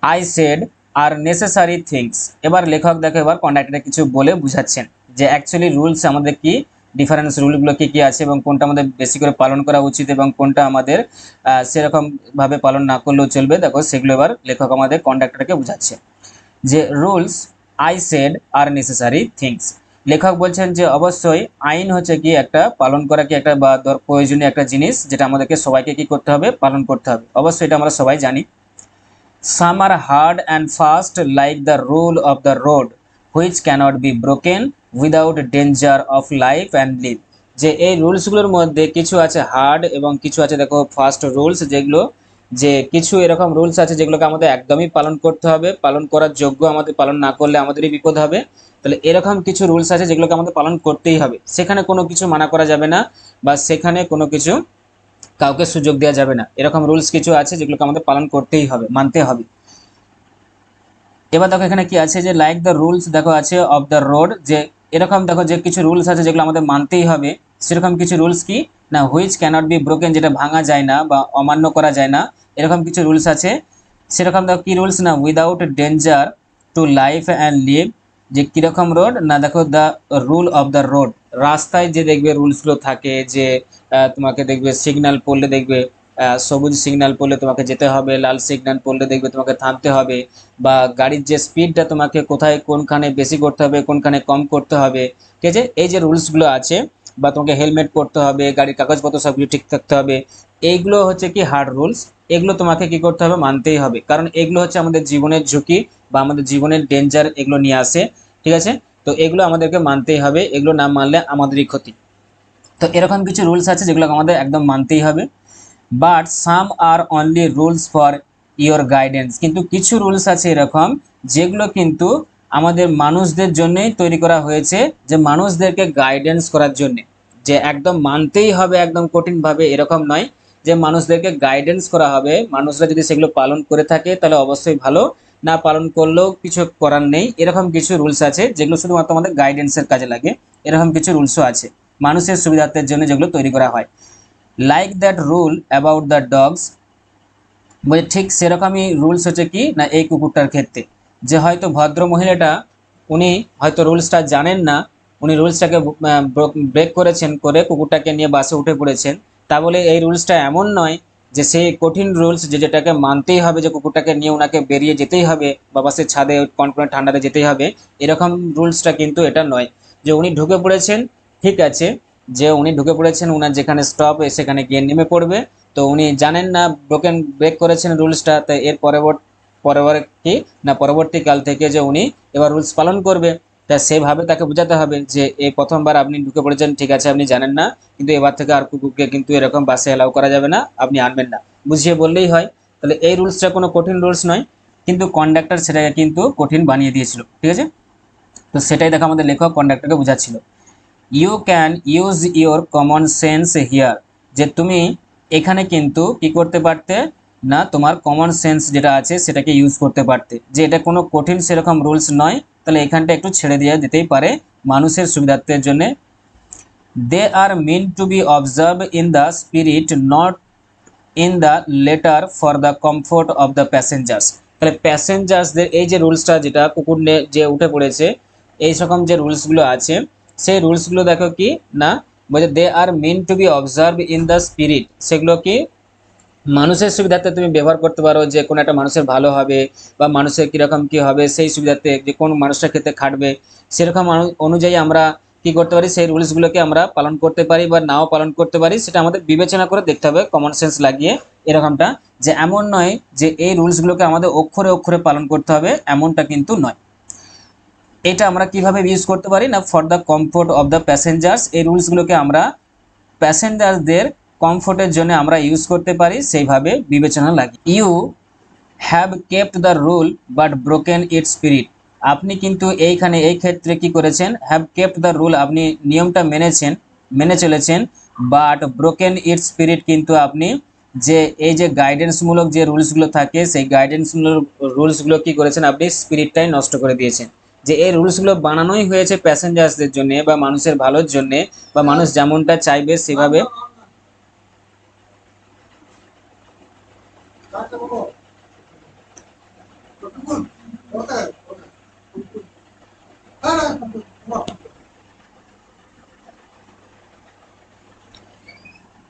I said R necessary things, এবার লেখক দেখো এবার কন্ডাক্টরে কিছু বলে বুঝাচ্ছেন যে অ্যাকচুয়ালি রুলস আমাদের কি, ডিফারেন্স রুলগুলো কি কি আছে এবং কোনটা আমাদের বেশি করে পালন করা উচিত এবং কোনটা আমাদের সেরকম ভাবে পালন না করলেও চলবে, দেখো সেগুলো এবার লেখক আমাদের কন্ডাক্টরকে বুঝাচ্ছে। যে rules I said R necessary things, লেখক বলছেন যে অবশ্যই আইন হচ্ছে কি একটা পালন করা কি একটা বা প্রয়োজনীয় একটা জিনিস, যেটা আমাদেরকে সবাইকে কি করতে হবে? পালন করতে হবে, অবশ্যই এটা আমরা সবাই জানি। Some are hard and fast like the rule of the road which cannot be broken without danger of life and limb, যে এই রুলসগুলোর মধ্যে কিছু আছে হার্ড এবং কিছু আছে দেখো ফাস্ট রুলস, যেগুলো যে কিছু এরকম রুলস আছে যেগুলোকে আমাদের একদমই পালন করতে হবে, পালন করার যোগ্য, আমাদের পালন না করলে আমাদেরই বিপদ হবে। তাহলে এরকম কিছু রুলস আছে যেগুলোকে আমাদের পালন করতেই হবে, সেখানে কোনো কিছু মানা করা যাবে না বা সেখানে কোনো কিছু কাউকে সুযোগ দেওয়া যাবে না, এরকম রুলস কিছু আছে যেগুলোকে আমাদের পালন করতেই হবে, মানতে হবে। এবার দেখো এখানে কি আছে, যে লাইক দ্য রুলস দেখো আছে অফ দ্য রোড, যে এরকম দেখো যে কিছু রুলস আছে যেগুলো আমাদের মানতেই হবে, সেরকম কিছু রুলস কি না, হুইচ ক্যানট বি ব্রোকেন, যেটা ভাঙা যায় না বা অমান্য করা যায় না, এরকম কিছু রুলস আছে। সেরকম দেখো কি রুলস না, without danger to life and live, যে কিরকম রোড না, দেখো the rule of the road, রাস্তায় যে দেখবে রুলসগুলো থাকে, যে তোমাকে দেখবে সিগন্যাল পড়লে দেখবে সবুজ সিগন্যাল পড়লে তোমাকে যেতে হবে, লাল সিগন্যাল পড়লে দেখবে তোমাকে থামতে হবে, বা গাড়ির যে স্পিডটা তোমাকে কোথায় কোনখানে বেশি করতে হবে কোনখানে কম করতে হবে, ঠিক আছে, এই যে রুলসগুলো আছে, বা তোমাকে হেলমেট পরতে হবে, গাড়ির কাগজপত্র সবকিছু ঠিক থাকতে হবে, এইগুলো হচ্ছে কি হার্ড রুলস। এগুলো তোমাকে কি করতে হবে, মানতেই হবে, কারণ এগুলো হচ্ছে আমাদের জীবনের ঝুঁকি বা আমাদের জীবনের ডেঞ্জার এগুলো নিয়ে আসে, ঠিক আছে। তো এগুলো আমাদেরকে মানতেই হবে, এগুলো না মানলে আমাদেরই ক্ষতি। তো এরকম কিছু রুলস আছে যেগুলো আমাদের একদম মানতেই হবে। But some are only rules for your guidance, কিন্তু কিছু রুলস আছে এরকম যেগুলো কিন্তু আমাদের মানুষদের জন্যই তৈরি করা হয়েছে, যে মানুষদেরকে গাইডেন্স করার জন্য, যে একদম মানতেই হবে একদম কঠিনভাবে এরকম নয়, যে মানুষদেরকে গাইডেন্স করা হবে, মানুষরা যদি সেগুলো পালন করে থাকে তাহলে অবশ্যই ভালো, না পালন করলেও কিছু করার নেই, এরকম কিছু রুলস আছে যেগুলো শুধুমাত্র আমাদের গাইডেন্সের কাজে লাগে। এরকম কিছু রুলসও আছে মানুষের সুবিধার্থের জন্য যেগুলো তৈরি করা হয়। Like that rule about the dogs, বলে ঠিক সেরকমই রুলস হচ্ছে কি না এই কুকুরটার ক্ষেত্রে, যে হয়তো ভদ্র মহিলাটা উনি হয়তো রুলসটা জানেন না, উনি রুলসটাকে ব্রেক করেছেন, করে কুকুরটাকে নিয়ে বাসে উঠে পড়েছেন, তা বলে এই রুলসটা এমন নয় যে সেই কঠিন রুলস যেটাকে মানতেই হবে, যে কুকুরটাকে নিয়ে ওনাকে বেরিয়ে যেতেই হবে বা বাসের ছাদে কনকনে ঠান্ডাতে যেতেই হবে, এরকম রুলসটা কিন্তু এটা নয়। যে উনি ঢুকে পড়েছেন, ঠিক আছে, যে উনি ঢুকে পড়েছেন, ওনার যেখানে স্টপ সেখানে গিয়ে নেমে পড়বে, তো উনি জানেন না ব্রোকেন ব্রেক করেছেন রুলসটা, তো এর পরবর্তী না পরবর্তীকাল থেকে যে উনি এবার রুলস পালন করবে, তা সেভাবে তাকে বোঝাতে হবে যে এই প্রথমবার আপনি ঢুকে পড়েছেন, ঠিক আছে আপনি জানেন না, কিন্তু এবার থেকে আর কুকুরকে কিন্তু এরকম বাসে অ্যালাউ করা যাবে না, আপনি আনবেন না, বুঝিয়ে বললেই হয়। তাহলে এই রুলসটা কোনো কঠিন রুলস নয়, কিন্তু কন্ডাক্টর সেটাকে কিন্তু কঠিন বানিয়ে দিয়েছিল, ঠিক আছে। তো সেটাই দেখো আমাদের লেখক কন্ডাক্টরকে বোঝাচ্ছিল। You can use your common sense here, যে তুমি এখানে কিন্তু কি করতে পারতে না, তোমার কমন সেন্স যেটা আছে সেটাকে ইউজ করতে পারতে, যে এটা কোনো কঠিন সেরকম রুলস নয়, তাহলে এখানটা একটু ছেড়ে দেওয়া যেতেই পারে মানুষের সুবিধার্থের জন্য। They are meant to be observe in the spirit not in the letter for the comfort of the passengers, তাহলে প্যাসেঞ্জার্সদের এই যে রুলসটা যেটা কুকুর যে উঠে পড়েছে, এই রকম যে রুলসগুলো আছে, সেই রুলসগুলো দেখো কি না, বলছে they are meant to be observe in the spirit, সেগুলো কি মানুষের সুবিধার্থে তুমি ব্যবহার করতে পারো, যে কোনো একটা মানুষের ভালো হবে বা মানুষের কীরকম কী হবে সেই সুবিধার্থে, যে কোন মানুষটার ক্ষেত্রে খাটবে, সেরকম অনুযায়ী আমরা কি করতে পারি, সেই রুলসগুলোকে আমরা পালন করতে পারি বা নাও পালন করতে পারি, সেটা আমাদের বিবেচনা করে দেখতে হবে কমন সেন্স লাগিয়ে। এরকমটা যে এমন নয় যে এই রুলসগুলোকে আমাদের অক্ষরে অক্ষরে পালন করতে হবে, এমনটা কিন্তু নয়। এটা আমরা কিভাবে ইউজ করতে পারি না, for the comfort of the passengers, এই রুলসগুলোকে আমরা প্যাসেঞ্জারদের কমফোর্টের জন্য আমরা ইউজ করতে পারি, সেইভাবে বিবেচনা লাগে। You have kept the rule but broken its spirit, আপনি কিন্তু এইখানে এই ক্ষেত্রে কি করেছেন, হ্যাভ কেপ্ট দ্য রুল, আপনি নিয়মটা মেনে চলেছেন, বাট ব্রোকেন ইটস স্পিরিট, কিন্তু আপনি যে এই যে গাইডেন্সমূলক যে রুলসগুলো থাকে সেই গাইডেন্সমূলক রুলসগুলো কি করেছেন, আপনি স্পিরিটটাই নষ্ট করে দিয়েছেন। যে এই রুলসগুলো বানানোই হয়েছে প্যাসেঞ্জার্সদের জন্য বা মানুষের ভালোর জন্য, বা মানুষ যেমনটা চাইবে সেভাবে।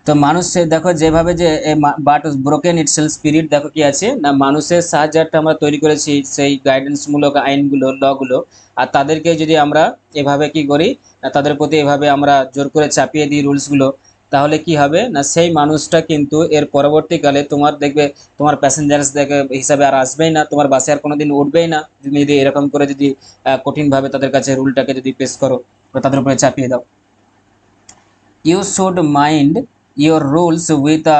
তো মানুষের দেখো যেভাবে যে বাট ব্রোকেন ইটসেলফ স্পিরিট, দেখো কি আছে না, মানুষের সাহায্যার্থে আমরা তৈরি করেছি সেই গাইডেন্সমূলক আইনগুলো লগুলো, আর তাদেরকে যদি আমরা এভাবে কি করি না, তাদের প্রতি এভাবে আমরা জোর করে চাপিয়ে দিই রুলসগুলো, তাহলে কি হবে না, সেই মানুষটা কিন্তু এর পরবর্তীকালে তোমার দেখবে তোমার প্যাসেঞ্জার্স দেখে হিসাবে আর আসবেই না, তোমার বাসে আর কোনোদিন উঠবেই না, তুমি যদি এরকম করে যদি কঠিনভাবে তাদের কাছে রুলটাকে যদি পেশ করো বা তাদের উপরে চাপিয়ে দাও। You should mind your rules with a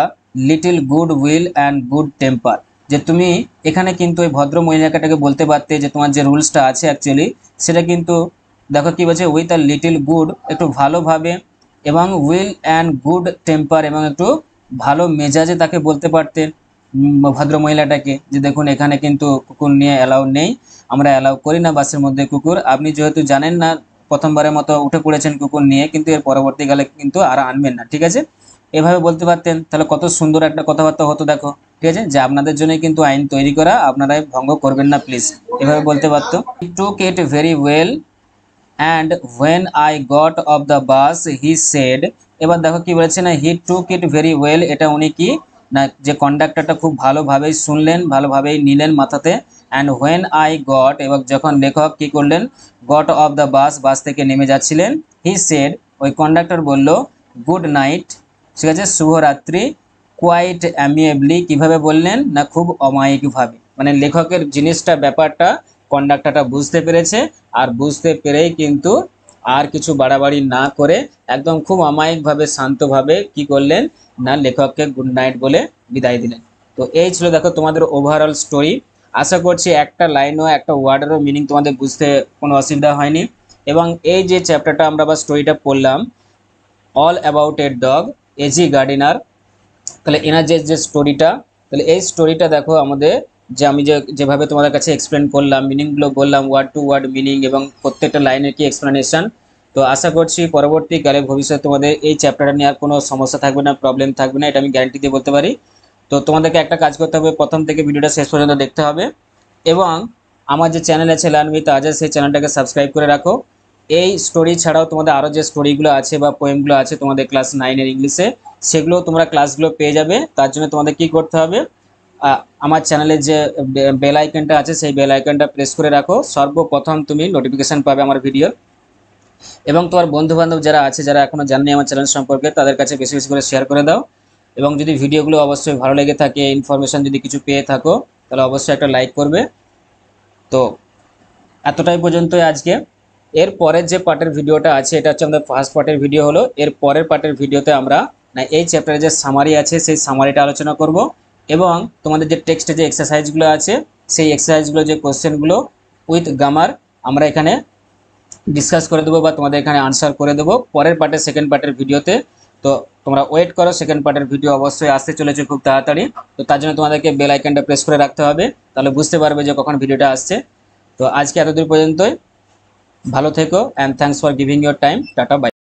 little good will and good temper, যে তুমি এখানে কিন্তু ওই ভদ্র মহিলাটাকে বলতে পারতে যে তোমার যে রুলসটা আছে অ্যাকচুয়ালি সেটা কিন্তু দেখো কি বলছে, উইথ আ লিটল গুড, একটু ভালোভাবে, এবং উইল অ্যান্ড গুড টেম্পার, এবং একটু ভালো মেজাজে তাকে বলতে পারতেন ভদ্র মহিলাটাকে, যে দেখুন এখানে কিন্তু কুকুর নিয়ে অ্যালাউ নেই, আমরা অ্যালাউ করি না বাসের মধ্যে কুকুর, আপনি যেহেতু জানেন না প্রথমবারের মতো উঠে পড়েছেন কুকুর নিয়ে, কিন্তু এর পরবর্তীকালে কিন্তু আর আনবেন না, ঠিক আছে, এভাবে বলতে পারতেন, তাহলে কত সুন্দর একটা কথাবার্তা হতো দেখো, ঠিক আছে, যে আপনাদের জন্য কিন্তু আইন তৈরি করা, আপনারাই ভঙ্গ করবেন না প্লিজ, এভাবে বলতে পারতো। Took it very well and when I got off the bus he said, এবার দেখো কি বলেছে না, হি টুক ইট ভেরি ওয়েল, এটা উনি কি না যে কন্ডাক্টরটা খুব ভালোভাবেই শুনলেন, ভালোভাবেই নিলেন মাথাতে। অ্যান্ড হোয়েন আই গট, এবং যখন লেখক কি করলেন, গট অফ দ্য বাস থেকে নেমে যাচ্ছিলেন, হি সেড, ওই কন্ডাক্টর বলল, গুড নাইট, ঠিক আছে, শুভরাত্রি, কোয়াইট অ্যামিয়েবলি, কিভাবে বললেন না খুব অমায়িকভাবে। মানে লেখকের জিনিসটা ব্যাপারটা কন্ডাক্টরটা বুঝতে পেরেছে, আর বুঝতে পেরেই কিন্তু আর কিছু বাড়াবাড়ি না করে একদম খুব অমায়িকভাবে শান্তভাবে কি করলেন না লেখককে গুড নাইট বলে বিদায় দিলেন। তো এই ছিল দেখো তোমাদের ওভারঅল স্টোরি। আশা করছি একটা লাইনও একটা ওয়ার্ডেরও মিনিং তোমাদের বুঝতে কোনো অসুবিধা হয়নি। এবং এই যে চ্যাপ্টারটা আমরা বা স্টোরিটা পড়লাম, all about a dog, AG Gardiner, তাহলে এনার যে স্টোরিটা, তাহলে এই স্টোরিটা দেখো আমাদের যে আমি যেভাবে তোমাদের কাছে এক্সপ্লেন করলাম, মিনিংগুলো বললাম, ওয়ার্ড টু ওয়ার্ড মিনিং এবং প্রত্যেকটা লাইনের কি এক্সপ্লেনেশন। তো আশা করছি পরবর্তীকালে ভবিষ্যতে তোমাদের এই চ্যাপ্টারটা নিয়ে আর কোনো সমস্যা থাকবে না, প্রবলেম থাকবে না, এটা আমি গ্যারান্টি দিয়ে বলতে পারি। তো তোমাদেরকে একটা কাজ করতে হবে, প্রথম থেকে ভিডিওটা শেষ পর্যন্ত দেখতে হবে, এবং আমার যে চ্যানেল আছে লার্ন উইথ আজাদ, সেই চ্যানেলটাকে সাবস্ক্রাইব করে রাখো। এই স্টোরি ছাড়াও তোমাদের আরও যে স্টোরিগুলো আছে বা পোয়েমগুলো আছে তোমাদের ক্লাস 9-এর ইংলিশে, সেগুলো তোমরা ক্লাসগুলো পেয়ে যাবে। তার জন্য তোমাদের কি করতে হবে, আমার চ্যানেলের যে বেল আইকনটা আছে সেই বেল আইকনটা প্রেস করে রাখো, সর্বপ্রথম তুমি নোটিফিকেশান পাবে আমার ভিডিওর। এবং তোমার বন্ধুবান্ধব যারা আছে, যারা এখনও জানেনি আমার চ্যানেল সম্পর্কে, তাদের কাছে বেশি বেশি করে শেয়ার করে দাও। এবং যদি ভিডিওগুলো অবশ্যই ভালো লেগে থাকে, ইনফরমেশান যদি কিছু পেয়ে থাকো, তাহলে অবশ্যই একটা লাইক করবে। তো এতটাই পর্যন্তই আজকে। এর পরের যে পার্টের ভিডিওটা আছে, এটা হচ্ছে আমাদের ফার্স্ট পার্টের ভিডিও হলো। এর পরের পার্টের ভিডিওতে আমরা না এই চ্যাপ্টারে যে সামারি আছে সেই সামারিটা আলোচনা করব, এবং তোমাদের যে টেক্সটে যে এক্সারসাইজগুলো আছে সেই এক্সারসাইজগুলো যে কোশ্চেনগুলো উইথ গ্রামার আমরা এখানে ডিসকাস করে দেবো বা তোমাদের এখানে আনসার করে দেবো পরের পার্টের সেকেন্ড পার্টের ভিডিওতে। তো তোমরা ওয়েট করো, সেকেন্ড পার্টের ভিডিও অবশ্যই আসতে চলেছে খুব তাড়াতাড়ি। তো তার জন্য তোমাদেরকে বেল আইকনটা প্রেস করে রাখতে হবে, তাহলে বুঝতে পারবে যে কখন ভিডিওটা আসছে। তো আজকে এতদূর পর্যন্তই, ভালো থেকো, and thanks for giving your time. Tata, by.